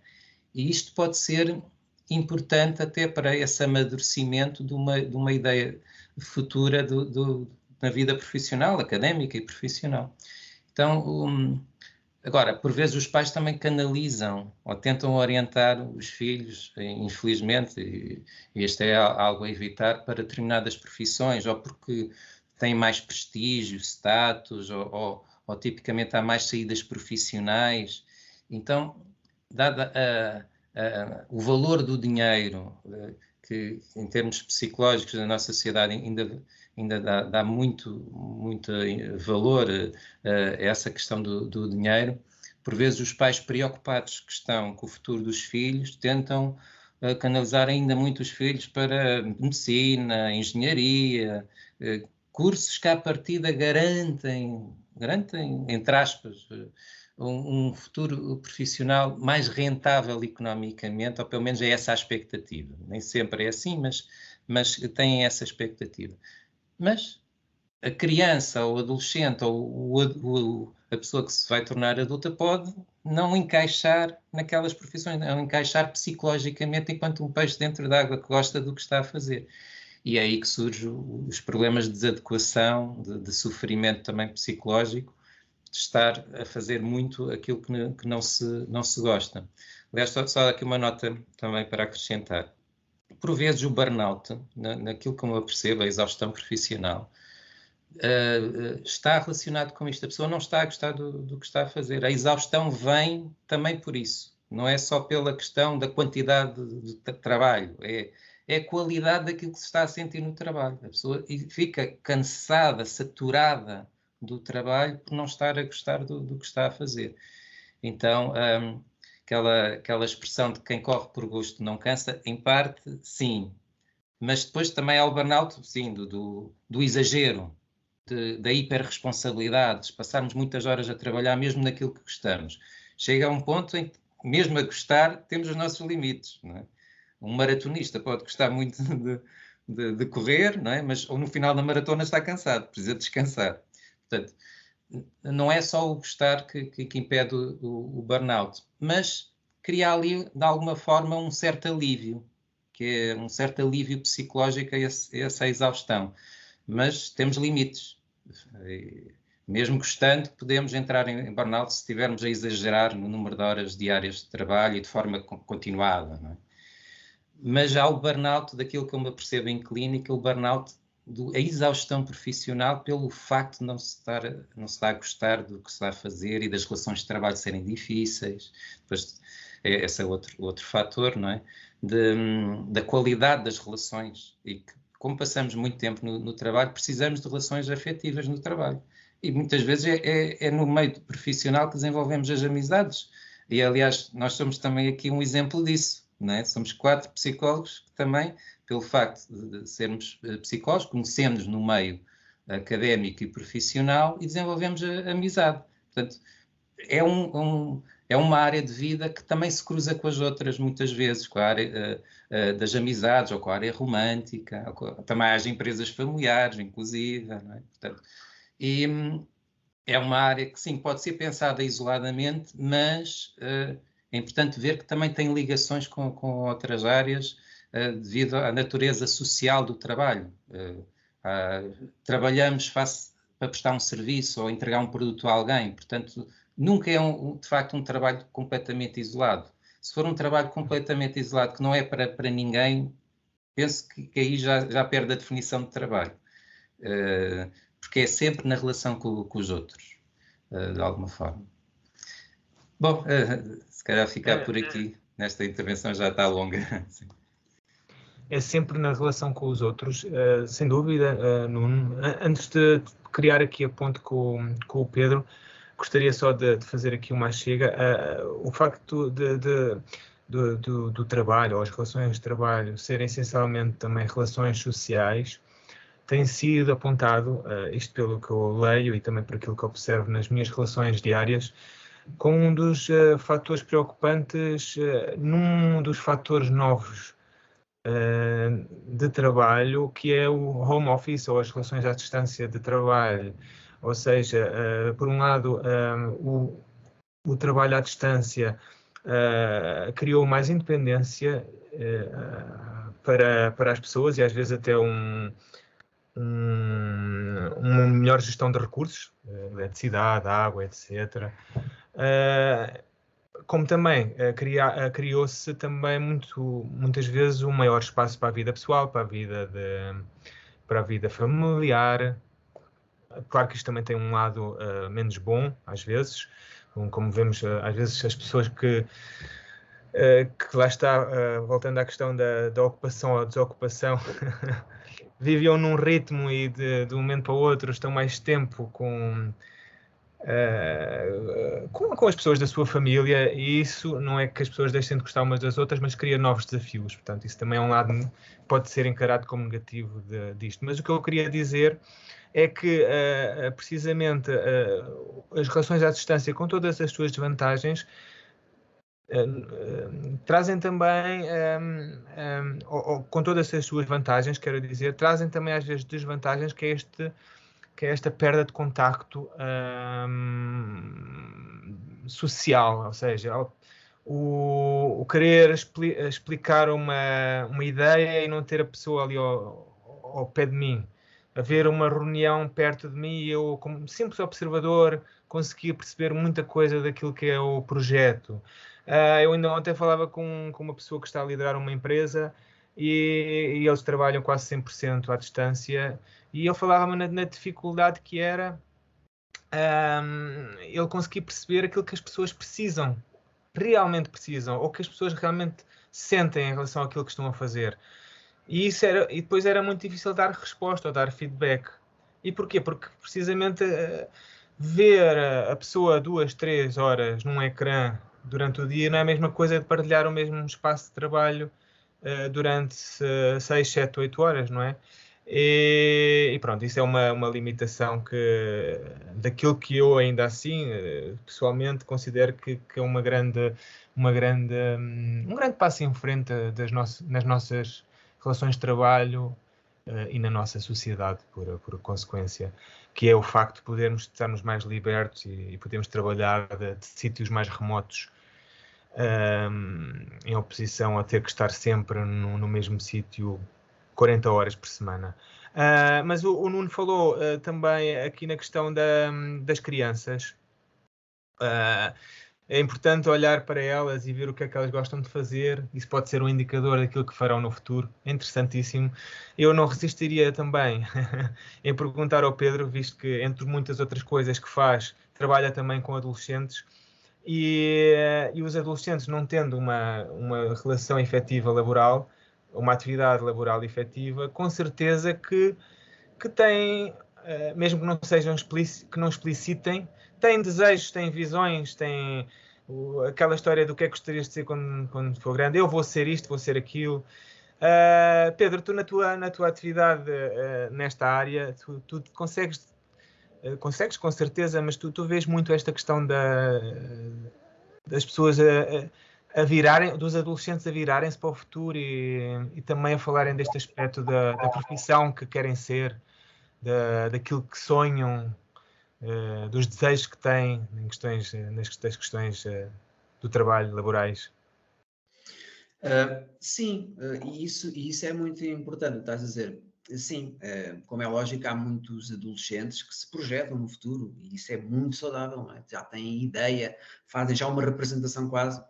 E isto pode ser importante até para esse amadurecimento de uma ideia futura na vida profissional, académica e profissional. Então, agora, por vezes os pais também canalizam ou tentam orientar os filhos, infelizmente, e este é algo a evitar, para determinadas profissões, ou porque têm mais prestígio, status, ou tipicamente há mais saídas profissionais. Então, dada o valor do dinheiro, que em termos psicológicos na nossa sociedade ainda dá muito valor a essa questão do dinheiro, por vezes os pais preocupados que estão com o futuro dos filhos tentam canalizar ainda muito os filhos para medicina, engenharia, cursos que à partida garantem, entre aspas, um futuro profissional mais rentável economicamente, ou pelo menos é essa a expectativa. Nem sempre é assim, mas têm essa expectativa. Mas a criança, ou o adolescente, ou a pessoa que se vai tornar adulta pode não encaixar naquelas profissões, não encaixar psicologicamente enquanto um peixe dentro d'água que gosta do que está a fazer. E é aí que surgem os problemas de desadequação, de sofrimento também psicológico, de estar a fazer muito aquilo que não se gosta. Aliás, só aqui uma nota também para acrescentar. Por vezes o burnout, naquilo que eu percebo, a exaustão profissional, está relacionado com isto. A pessoa não está a gostar do que está a fazer. A exaustão vem também por isso. Não é só pela questão da quantidade de trabalho, é a qualidade daquilo que se está a sentir no trabalho. A pessoa fica cansada, saturada do trabalho por não estar a gostar do que está a fazer. Então, aquela expressão de quem corre por gosto não cansa, em parte, sim. Mas depois também há o burnout, sim, do exagero, da hiperresponsabilidade, de passarmos muitas horas a trabalhar mesmo naquilo que gostamos. Chega a um ponto em que, mesmo a gostar, temos os nossos limites, não é? Um maratonista pode gostar muito de correr, não é? Mas ou no final da maratona está cansado, precisa descansar. Portanto, não é só o gostar que impede o burnout, mas cria ali, de alguma forma, um certo alívio, que é um certo alívio psicológico a essa exaustão. Mas temos limites. Mesmo gostando, podemos entrar em burnout se estivermos a exagerar no número de horas diárias de trabalho e de forma continuada, não é? Mas há o burnout daquilo que eu me apercebo em clínica, o burnout, a exaustão profissional pelo facto de não se estar a gostar do que se está a fazer e das relações de trabalho serem difíceis. Depois, esse é outro fator, não é? Da qualidade das relações e que, como passamos muito tempo no trabalho, precisamos de relações afetivas no trabalho. E muitas vezes é no meio profissional que desenvolvemos as amizades. E, aliás, nós somos também aqui um exemplo disso, não é? Somos 4 psicólogos que também, pelo facto de sermos psicólogos, conhecemos no meio académico e profissional e desenvolvemos a amizade. Portanto, é uma área de vida que também se cruza com as outras muitas vezes, com a área das amizades ou com a área romântica, também às empresas familiares, inclusive, não é? Portanto, e é uma área que, sim, pode ser pensada isoladamente, mas é importante ver que também tem ligações com outras áreas devido à natureza social do trabalho. Trabalhamos para prestar um serviço ou entregar um produto a alguém, portanto, nunca é, de facto, um trabalho completamente isolado. Se for um trabalho completamente isolado que não é para ninguém, penso que aí já perde a definição de trabalho. Porque é sempre na relação com os outros, de alguma forma. Bom, se calhar ficar por aqui, nesta intervenção já está longa. Sim. É sempre na relação com os outros, sem dúvida, Nuno. Antes de criar aqui a ponte com o Pedro, gostaria só de fazer aqui uma chega. O facto do trabalho, ou as relações de trabalho, serem essencialmente também relações sociais, tem sido apontado, isto pelo que eu leio e também por aquilo que eu observo nas minhas relações diárias, como um dos fatores preocupantes, num dos fatores novos de trabalho, que é o home office, ou as relações à distância de trabalho. Ou seja, por um lado, o trabalho à distância criou mais independência para as pessoas e às vezes até uma melhor gestão de recursos, eletricidade, água, etc. Como também criou-se também muitas vezes um maior espaço para a vida pessoal, para a vida familiar. Claro que isto também tem um lado menos bom, às vezes, como vemos, às vezes as pessoas que lá está, voltando à questão da ocupação ou desocupação, viviam num ritmo e de um momento para o outro estão mais tempo com com as pessoas da sua família, e isso não é que as pessoas deixem de gostar umas das outras, mas cria novos desafios. Portanto, isso também é um lado que pode ser encarado como negativo disto. Mas o que eu queria dizer é que, precisamente, as relações à distância, com todas as suas desvantagens, trazem também, ou com todas as suas vantagens, quero dizer, trazem também às vezes desvantagens, que é esta perda de contacto social, ou seja, o querer explicar uma ideia e não ter a pessoa ali ao pé de mim, haver uma reunião perto de mim e eu, como simples observador, conseguir perceber muita coisa daquilo que é o projeto. Eu ainda ontem falava com uma pessoa que está a liderar uma empresa e eles trabalham quase 100% à distância, e ele falava-me na dificuldade que era ele conseguir perceber aquilo que as pessoas precisam, realmente precisam, ou que as pessoas realmente sentem em relação àquilo que estão a fazer. E depois era muito difícil dar resposta ou dar feedback. E porquê? Porque precisamente ver a pessoa 2, 3 horas num ecrã durante o dia não é a mesma coisa de partilhar o mesmo espaço de trabalho durante 6, 7, 8 horas, não é? E pronto, isso é uma limitação daquilo que eu ainda assim, pessoalmente, considero que é um grande passo em frente nas nossas relações de trabalho e na nossa sociedade, por consequência, que é o facto de podermos estarmos mais libertos e podermos trabalhar de sítios mais remotos, em oposição a ter que estar sempre no mesmo sítio 40 horas por semana. Mas o Nuno falou também aqui na questão das crianças. É importante olhar para elas e ver o que é que elas gostam de fazer. Isso pode ser um indicador daquilo que farão no futuro. É interessantíssimo. Eu não resistiria também em perguntar ao Pedro, visto que, entre muitas outras coisas que faz, trabalha também com adolescentes. E os adolescentes, não tendo uma relação efetiva laboral, uma atividade laboral efetiva, com certeza que têm, mesmo que não sejam que não explicitem, têm desejos, têm visões, têm aquela história do que é que gostarias de ser quando for grande. Eu vou ser isto, vou ser aquilo. Pedro, tu na tua atividade nesta área, tu consegues com certeza, mas tu vês muito esta questão das pessoas a virarem, dos adolescentes a virarem-se para o futuro e também a falarem deste aspecto da profissão que querem ser, daquilo que sonham, dos desejos que têm nas questões do trabalho, laborais. Sim, e isso é muito importante, estás a dizer. Sim, como é lógico, há muitos adolescentes que se projetam no futuro e isso é muito saudável, não é? Já têm ideia, fazem já uma representação quase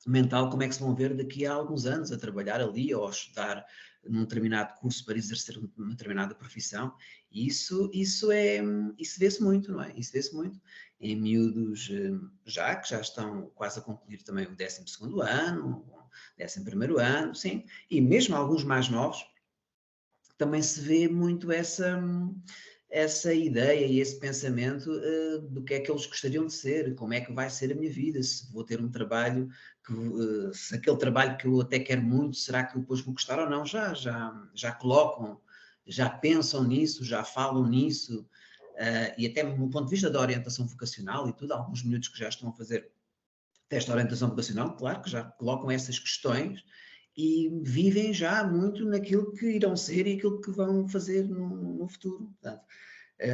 mental como é que se vão ver daqui a alguns anos a trabalhar ali ou a estudar num determinado curso para exercer uma determinada profissão. E isso vê-se muito, não é? Isso vê-se muito em miúdos que já estão quase a concluir também o 12º ano, o 11º ano, sim, e mesmo alguns mais novos, também se vê muito essa ideia e esse pensamento do que é que eles gostariam de ser, como é que vai ser a minha vida, se vou ter um trabalho, se aquele trabalho que eu até quero muito, será que depois vou gostar ou não? Já colocam, já pensam nisso, já falam nisso, e até no ponto de vista da orientação vocacional e tudo, há alguns miúdos que já estão a fazer teste de orientação vocacional, claro, que já colocam essas questões e vivem já muito naquilo que irão ser e aquilo que vão fazer no futuro. Portanto,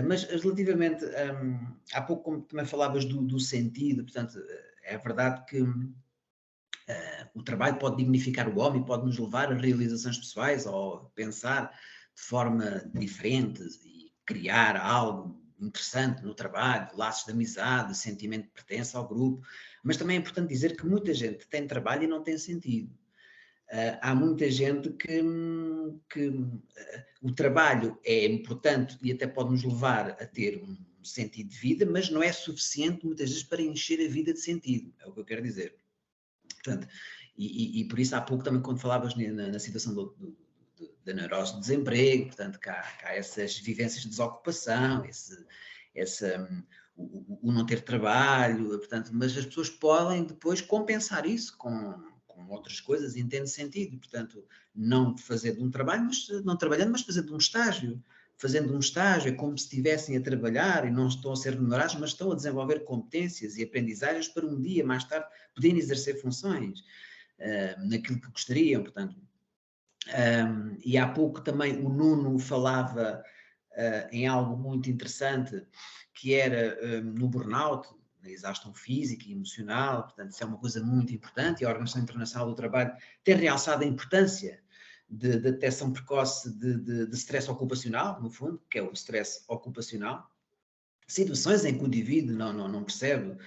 mas relativamente, há pouco como também falavas do sentido, portanto, é verdade que o trabalho pode dignificar o homem, pode nos levar a realizações pessoais ou pensar de forma diferente e criar algo interessante no trabalho, laços de amizade, sentimento de pertença ao grupo, mas também é importante dizer que muita gente tem trabalho e não tem sentido. Há muita gente que o trabalho é importante e até pode nos levar a ter um sentido de vida, mas não é suficiente muitas vezes para encher a vida de sentido, é o que eu quero dizer. Portanto, e por isso há pouco também quando falavas na situação da neurose do desemprego, portanto, que há essas vivências de desocupação, o não ter trabalho, portanto, mas as pessoas podem depois compensar isso com outras coisas e tem sentido, portanto, não fazer de um trabalho, mas não trabalhando, mas fazer de um estágio. Fazendo um estágio é como se estivessem a trabalhar e não estão a ser remunerados, mas estão a desenvolver competências e aprendizagens para um dia mais tarde poderem exercer funções naquilo que gostariam, portanto. E há pouco também o Nuno falava em algo muito interessante, que era no burnout, na exaustão física e emocional, portanto isso é uma coisa muito importante e a Organização Internacional do Trabalho tem realçado a importância da detecção precoce de stress ocupacional, no fundo, que é o stress ocupacional, situações em que o indivíduo não percebe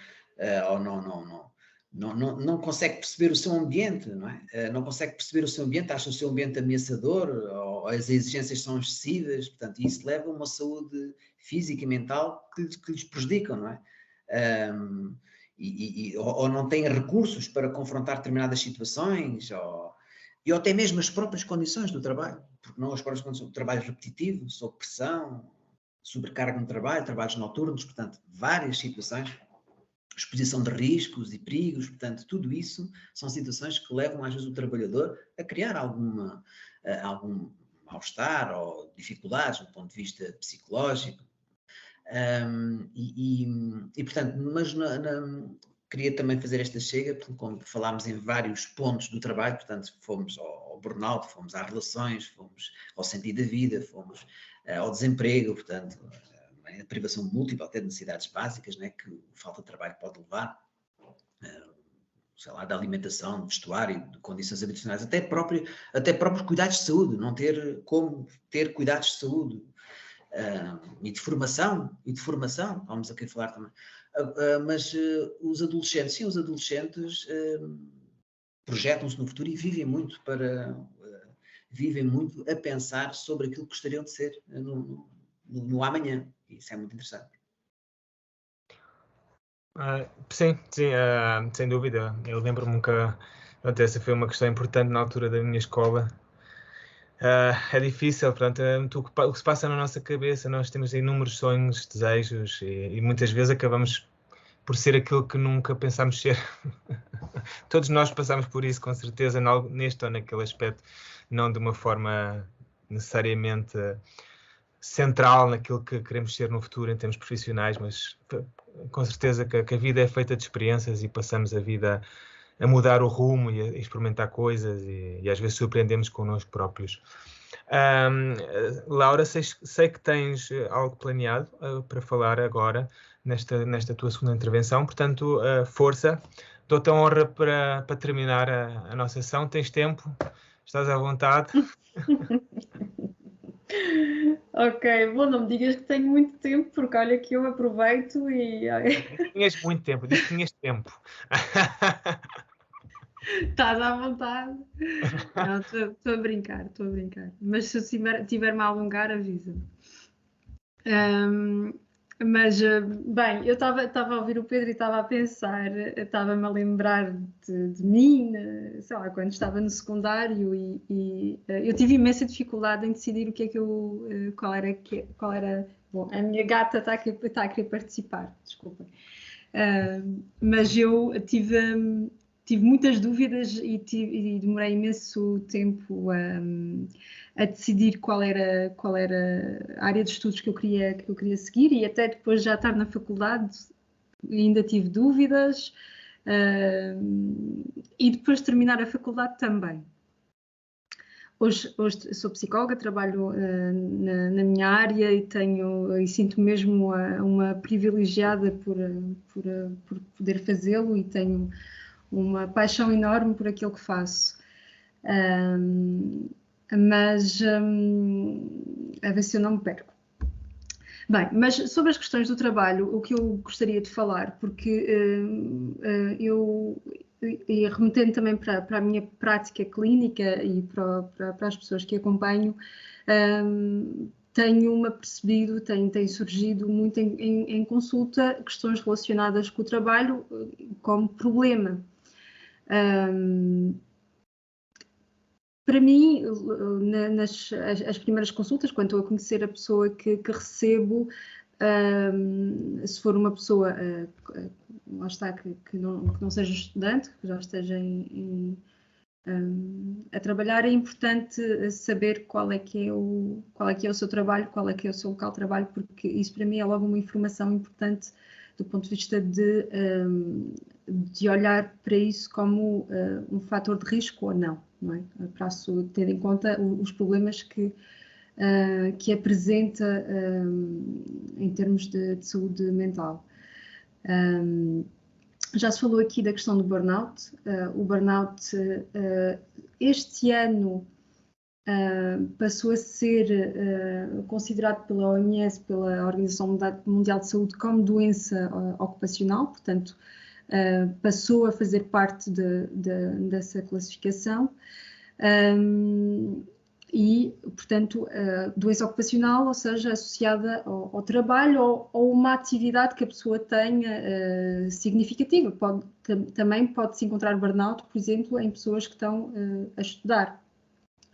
ou não consegue perceber o seu ambiente, não é? Não consegue perceber o seu ambiente, acha o seu ambiente ameaçador, ou as exigências são excessivas, portanto, isso leva a uma saúde física e mental que lhes prejudicam, não é? Ou não têm recursos para confrontar determinadas situações, ou até mesmo as próprias condições do trabalho, porque não as próprias condições do trabalho repetitivo, sob pressão, sobrecarga no trabalho, trabalhos noturnos, portanto, várias situações, exposição de riscos e perigos, portanto, tudo isso são situações que levam às vezes o trabalhador a criar algum mal-estar ou dificuldades do ponto de vista psicológico. Portanto, mas queria também fazer esta chega, porque como falámos em vários pontos do trabalho, portanto, fomos ao burnout, fomos às relações, fomos ao sentido da vida, fomos ao desemprego, portanto, a privação múltipla até de necessidades básicas, né, que falta de trabalho pode levar, sei lá, da alimentação, de vestuário, de condições habitacionais, até próprios cuidados de saúde, não ter como ter cuidados de saúde, e de formação, vamos aqui falar também. Mas os adolescentes projetam-se no futuro e vivem muito a pensar sobre aquilo que gostariam de ser no amanhã. Isso é muito interessante. Sim, sem dúvida. Eu lembro-me que essa foi uma questão importante na altura da minha escola. É difícil, portanto, o que se passa na nossa cabeça, nós temos inúmeros sonhos, desejos e muitas vezes acabamos por ser aquilo que nunca pensámos ser. Todos nós passamos por isso, com certeza, neste ou naquele aspecto, não de uma forma necessariamente central naquilo que queremos ser no futuro em termos profissionais, mas com certeza que a vida é feita de experiências e passamos a vida a mudar o rumo e a experimentar coisas e às vezes surpreendemos connosco próprios. Laura, sei que tens algo planeado para falar agora nesta tua segunda intervenção, portanto, força. Dou-te a honra para terminar a nossa sessão. Tens tempo? Estás à vontade? Ok, bom, não me digas que tenho muito tempo, porque olha que eu aproveito e... Tinhas muito tempo, disse que tinhas tempo. Estás à vontade. Não, estou a brincar. Mas se eu tiver-me a alongar, avisa-me. Mas, bem, eu estava a ouvir o Pedro e estava a pensar, estava-me a lembrar de mim, sei lá, quando estava no secundário e eu tive imensa dificuldade em decidir o que é que eu, qual era, bom, a minha gata está a querer participar, desculpa. Mas eu tive muitas dúvidas e demorei imenso tempo a decidir qual era a área de estudos que eu queria seguir, e até depois de já estar na faculdade ainda tive dúvidas, e depois de terminar a faculdade também. Hoje sou psicóloga, trabalho na minha área e sinto-me mesmo uma privilegiada por poder fazê-lo, e tenho uma paixão enorme por aquilo que faço. Mas a ver se eu não me perco. Bem, mas sobre as questões do trabalho, o que eu gostaria de falar, porque e remetendo também para a minha prática clínica e para as pessoas que acompanho, tenho-me apercebido, tem surgido muito em consulta questões relacionadas com o trabalho como problema. Para mim, as primeiras consultas, quando estou a conhecer a pessoa que recebo, se for uma pessoa, lá está, que não seja estudante, que já esteja a trabalhar, é importante saber qual é que é o seu trabalho, qual é que é o seu local de trabalho, porque isso para mim é logo uma informação importante do ponto de vista de olhar para isso como um fator de risco ou não, não é? Para a saúde, ter em conta os problemas que apresenta em termos de saúde mental. Já se falou aqui da questão do burnout. O burnout este ano passou a ser considerado pela OMS, pela Organização Mundial de Saúde, como doença ocupacional, portanto passou a fazer parte dessa classificação. E, portanto, doença ocupacional, ou seja, associada ao trabalho ou uma atividade que a pessoa tenha significativa. Também pode-se encontrar burnout, por exemplo, em pessoas que estão a estudar,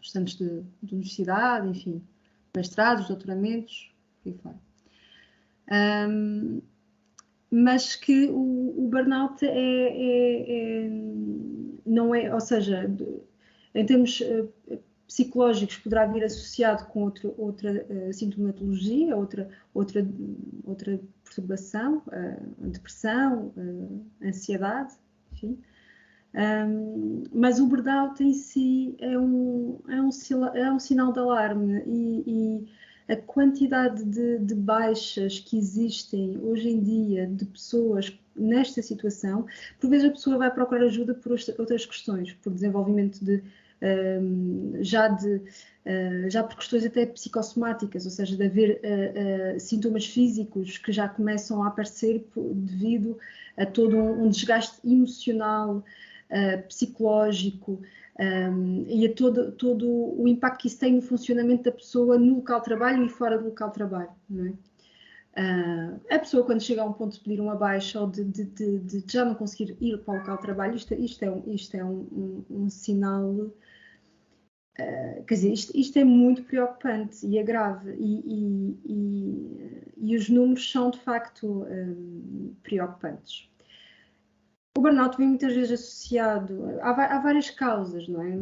estudantes de universidade, enfim, mestrados, doutoramentos, por aí fora. Mas que o burnout não é, ou seja, em termos psicológicos poderá vir associado com outra sintomatologia, outra perturbação, depressão, ansiedade, enfim. Mas o burnout em si é um sinal de alarme e a quantidade de baixas que existem hoje em dia de pessoas nesta situação, por vezes a pessoa vai procurar ajuda por outras questões, por desenvolvimento já por questões até psicossomáticas, ou seja, de haver sintomas físicos que já começam a aparecer devido a todo um desgaste emocional, psicológico, e a todo o impacto que isso tem no funcionamento da pessoa no local de trabalho e fora do local de trabalho, não é? A pessoa, quando chega a um ponto de pedir uma baixa ou de já não conseguir ir para o local de trabalho, isto é um sinal. Quer dizer, isto é muito preocupante e é grave, e os números são de facto preocupantes. O burnout vem muitas vezes associado, há várias causas, não é?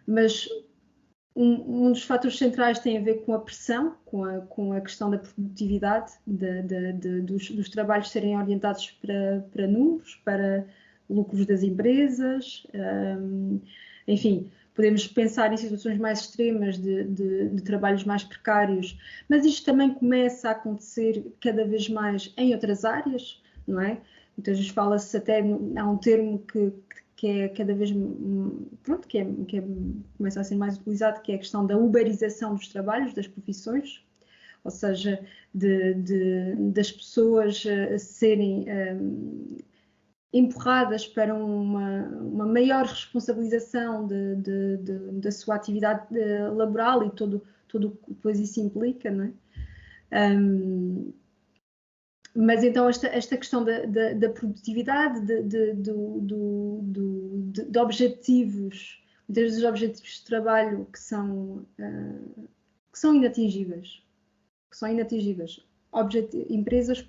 Mas um dos fatores centrais tem a ver com a pressão, com a questão da produtividade, dos trabalhos serem orientados para números, para lucros das empresas, enfim, podemos pensar em situações mais extremas de trabalhos mais precários, mas isto também começa a acontecer cada vez mais em outras áreas, não é? Muitas vezes fala-se até, há um termo que é cada vez, pronto, começa a ser mais utilizado, que é a questão da uberização dos trabalhos, das profissões, ou seja, das pessoas serem empurradas para uma maior responsabilização da sua atividade laboral e tudo o que depois isso implica, não é? Mas então esta questão da produtividade, de objetivos, muitas vezes os objetivos de trabalho que são inatingíveis, empresas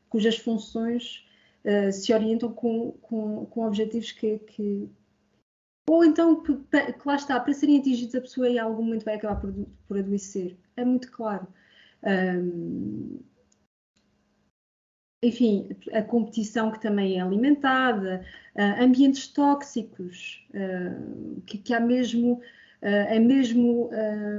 cujas funções se orientam com objetivos ou então que lá está, para serem atingidos a pessoa em algum momento vai acabar por adoecer, é muito claro. Enfim, a competição que também é alimentada, ambientes tóxicos, que há mesmo, é mesmo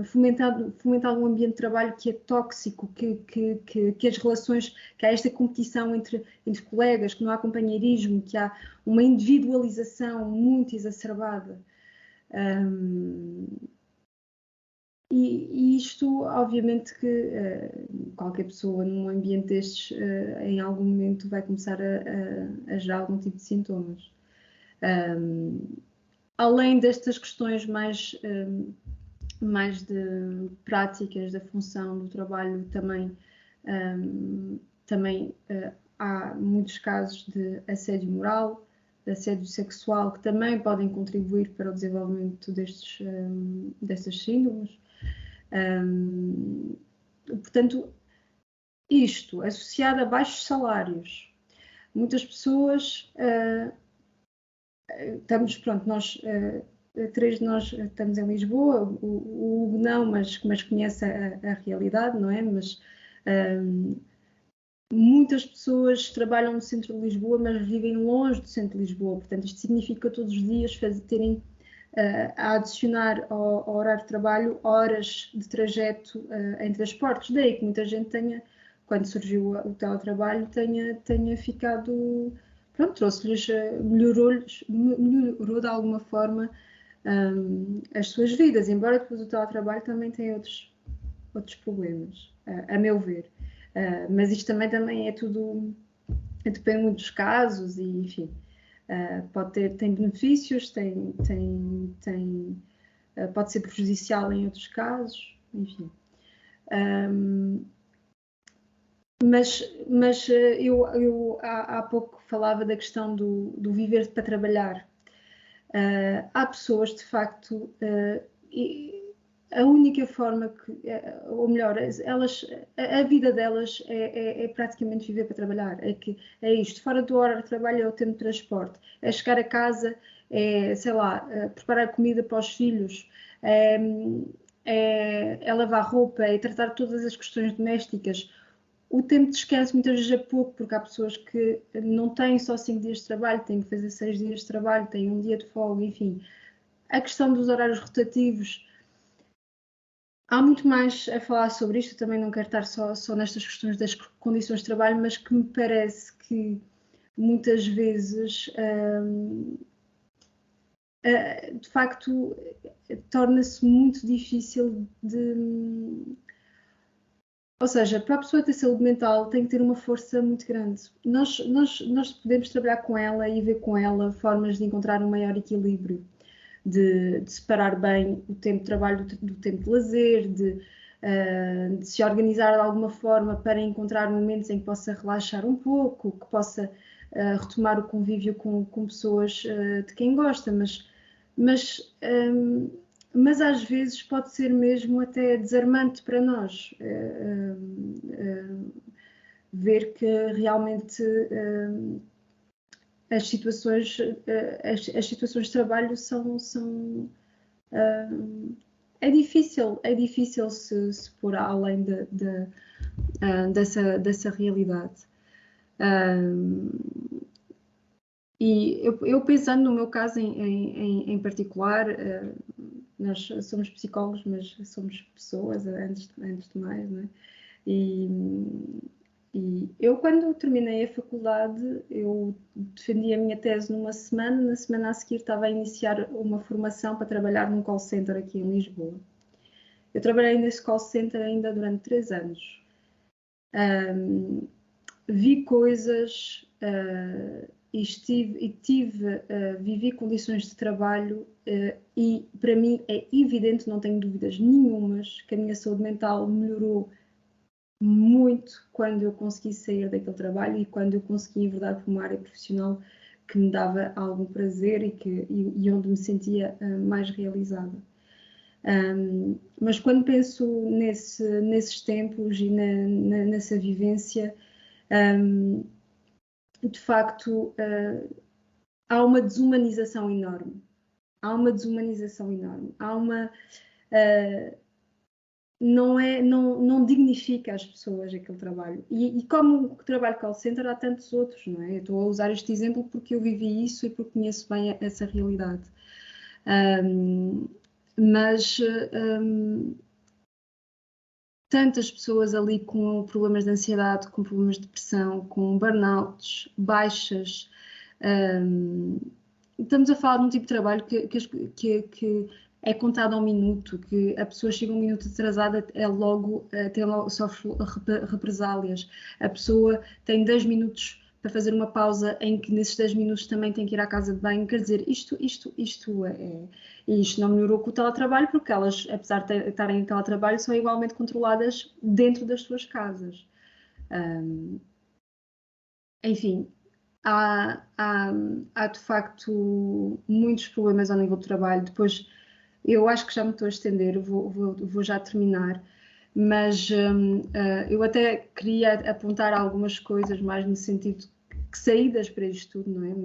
fomentado um ambiente de trabalho que é tóxico, que as relações, que há esta competição entre colegas, que não há companheirismo, que há uma individualização muito exacerbada. E isto, obviamente, que qualquer pessoa num ambiente destes, em algum momento, vai começar a gerar algum tipo de sintomas. Além destas questões mais de práticas da função do trabalho, também há muitos casos de assédio moral, de assédio sexual, que também podem contribuir para o desenvolvimento destas síndromes. Portanto, isto associado a baixos salários, muitas pessoas, nós, três de nós estamos em Lisboa, o Hugo não, mas conhece a realidade, não é? Mas muitas pessoas trabalham no centro de Lisboa, mas vivem longe do centro de Lisboa, portanto isto significa todos os dias terem a adicionar ao horário de trabalho horas de trajeto em transportes, daí que muita gente quando surgiu o teletrabalho, tenha ficado, pronto, trouxe-lhes, melhorou de alguma forma as suas vidas, embora depois o teletrabalho também tenha outros problemas, a meu ver. Mas isto também é tudo, depende muito dos casos e, enfim, tem benefícios, pode ser prejudicial em outros casos, enfim. Mas eu há pouco falava da questão do viver para trabalhar. Há pessoas, de facto, a única forma ou melhor, a vida delas é praticamente viver para trabalhar. É isto, fora do horário de trabalho é o tempo de transporte, é chegar a casa, sei lá, preparar comida para os filhos, é lavar roupa, é tratar todas as questões domésticas. O tempo de descanso muitas vezes é pouco, porque há pessoas que não têm só 5 dias de trabalho, têm que fazer 6 dias de trabalho, têm um dia de folga, enfim. A questão dos horários rotativos, há muito mais a falar sobre isto, eu também não quero estar só nestas questões das condições de trabalho, mas que me parece que muitas vezes, de facto, torna-se muito difícil ou seja, para a pessoa ter saúde mental tem que ter uma força muito grande. Nós podemos trabalhar com ela e ver com ela formas de encontrar um maior equilíbrio, de separar bem o tempo de trabalho do tempo de lazer, de se organizar de alguma forma para encontrar momentos em que possa relaxar um pouco, que possa retomar o convívio com pessoas de quem gosta, mas às vezes pode ser mesmo até desarmante para nós ver que realmente as situações de trabalho são é difícil se pôr além dessa realidade. E eu pensando no meu caso em particular, nós somos psicólogos, mas somos pessoas antes de mais, não é? E eu, quando terminei a faculdade, eu defendi a minha tese numa semana, na semana a seguir estava a iniciar uma formação para trabalhar num call center aqui em Lisboa. Eu trabalhei nesse call center ainda durante 3 anos. Vi coisas vivi condições de trabalho e para mim é evidente, não tenho dúvidas nenhumas, que a minha saúde mental melhorou muito quando eu consegui sair daquele trabalho e quando eu consegui enverdar para uma área profissional que me dava algum prazer e onde me sentia mais realizada. Mas quando penso nesses tempos e nessa vivência, de facto, há uma desumanização enorme. Não dignifica as pessoas aquele trabalho. E como o trabalho call center, há tantos outros, não é? Eu estou a usar este exemplo porque eu vivi isso e porque conheço bem essa realidade. Tantas pessoas ali com problemas de ansiedade, com problemas de depressão, com burnouts, baixas. Estamos a falar de um tipo de trabalho que é contado ao minuto, que a pessoa chega 1 minuto atrasada, sofre represálias. A pessoa tem 10 minutos para fazer uma pausa em que nesses 10 minutos também tem que ir à casa de banho. Quer dizer, isto não melhorou com o teletrabalho, porque elas, apesar de estarem em teletrabalho, são igualmente controladas dentro das suas casas. Enfim, há de facto muitos problemas ao nível do trabalho. Depois, eu acho que já me estou a estender, vou já terminar. mas eu até queria apontar algumas coisas mais no sentido que saídas para isto tudo, não é?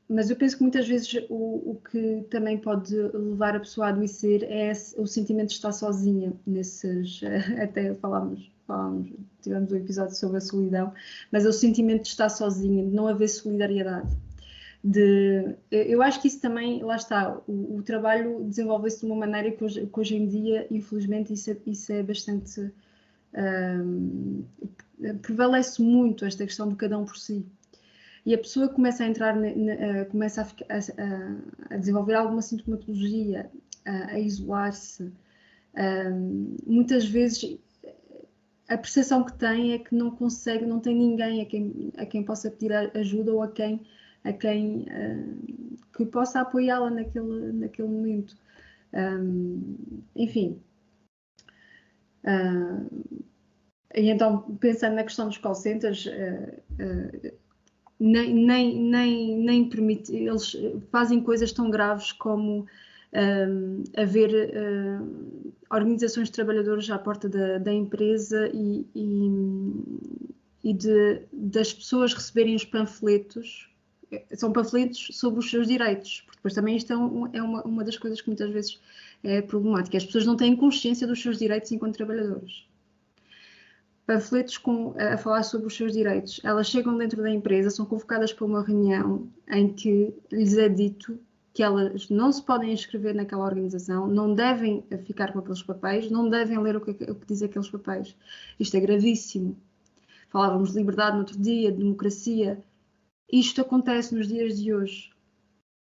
Mas eu penso que muitas vezes o que também pode levar a pessoa a adoecer é o sentimento de estar sozinha nesses, até tivemos um episódio sobre a solidão, mas é o sentimento de estar sozinha, de não haver solidariedade. Eu acho que isso também, lá está, o trabalho desenvolve-se de uma maneira que hoje em dia, infelizmente, isso é bastante... prevalece muito esta questão de cada um por si. E a pessoa começa a entrar, começa a desenvolver alguma sintomatologia, a isolar-se. Muitas vezes a percepção que tem é que não consegue, não tem ninguém a quem possa pedir ajuda ou a quem que possa apoiá-la naquele momento. Enfim. E então, pensando na questão dos call centers, nem permite, eles fazem coisas tão graves como haver organizações de trabalhadores à porta da empresa das pessoas receberem os panfletos. São panfletos sobre os seus direitos, porque depois também isto é uma das coisas que muitas vezes é problemática. As pessoas não têm consciência dos seus direitos enquanto trabalhadores. Panfletos a falar sobre os seus direitos. Elas chegam dentro da empresa, são convocadas para uma reunião em que lhes é dito que elas não se podem inscrever naquela organização, não devem ficar com aqueles papéis, não devem ler o que diz aqueles papéis. Isto é gravíssimo. Falávamos de liberdade no outro dia, de democracia. Isto acontece nos dias de hoje.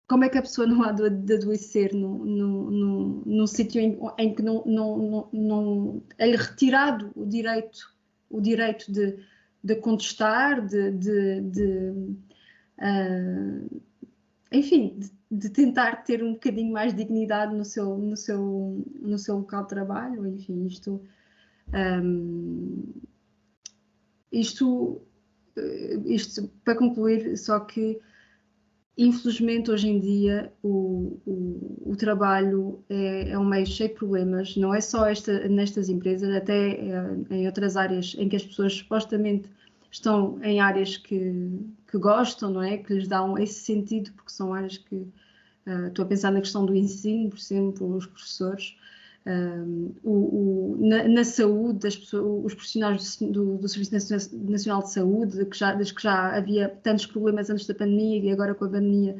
Como é que a pessoa não há de adoecer num sítio em que não é retirado o direito de contestar, enfim, de tentar ter um bocadinho mais de dignidade no seu local de trabalho. Enfim, isto para concluir, só que infelizmente hoje em dia o trabalho é um meio cheio de problemas, não é só nestas empresas, até em outras áreas em que as pessoas supostamente estão em áreas que gostam, não é? Que lhes dão esse sentido, porque são áreas que... estou a pensar na questão do ensino, por exemplo, os professores, na saúde, os profissionais do Serviço Nacional de Saúde, desde que já havia tantos problemas antes da pandemia e agora com a pandemia,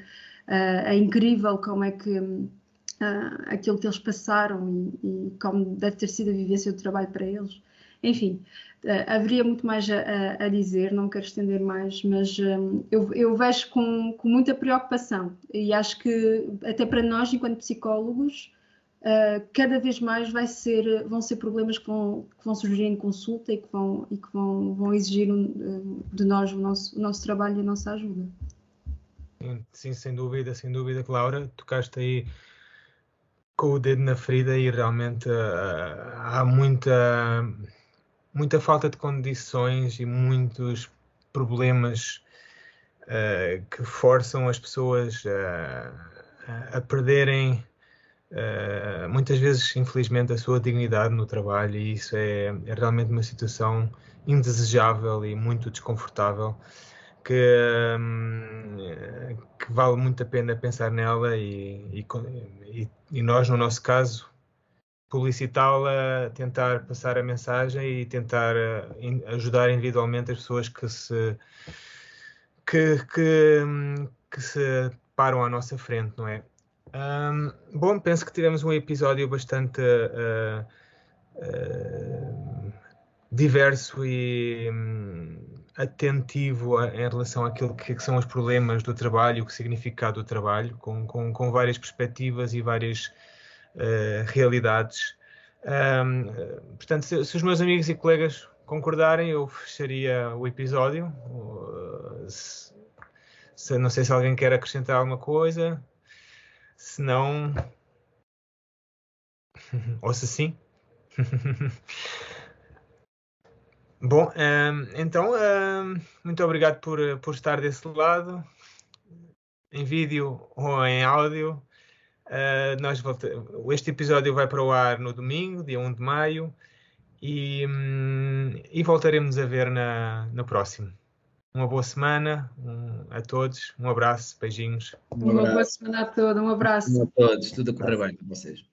é incrível como é que aquilo que eles passaram e como deve ter sido a vivência do trabalho para eles. Enfim, haveria muito mais a dizer, não quero estender mais, mas eu vejo com muita preocupação e acho que até para nós, enquanto psicólogos, cada vez mais vão ser problemas que vão surgir em consulta e que vão exigir de nós o nosso trabalho e a nossa ajuda. Sim, sem dúvida, Laura. Tocaste aí com o dedo na ferida e realmente há muita falta de condições e muitos problemas que forçam as pessoas a perderem muitas vezes, infelizmente, a sua dignidade no trabalho, e isso é realmente uma situação indesejável e muito desconfortável que vale muito a pena pensar nela e nós, no nosso caso, publicitá-la, tentar passar a mensagem e tentar ajudar individualmente as pessoas que se param à nossa frente, não é? Bom, penso que tivemos um episódio bastante diverso e atentivo em relação àquilo que são os problemas do trabalho, o que significa do trabalho, com várias perspectivas e várias realidades. Portanto, se os meus amigos e colegas concordarem, eu fecharia o episódio. Não sei se alguém quer acrescentar alguma coisa. Se não, ou se sim. Bom, então, muito obrigado por estar desse lado, em vídeo ou em áudio. Este episódio vai para o ar no domingo, dia 1 de maio, e voltaremos a ver no próximo. Uma boa semana a todos, um abraço, beijinhos. Uma boa semana a todos, um abraço. A todos, tudo a correr bem com vocês.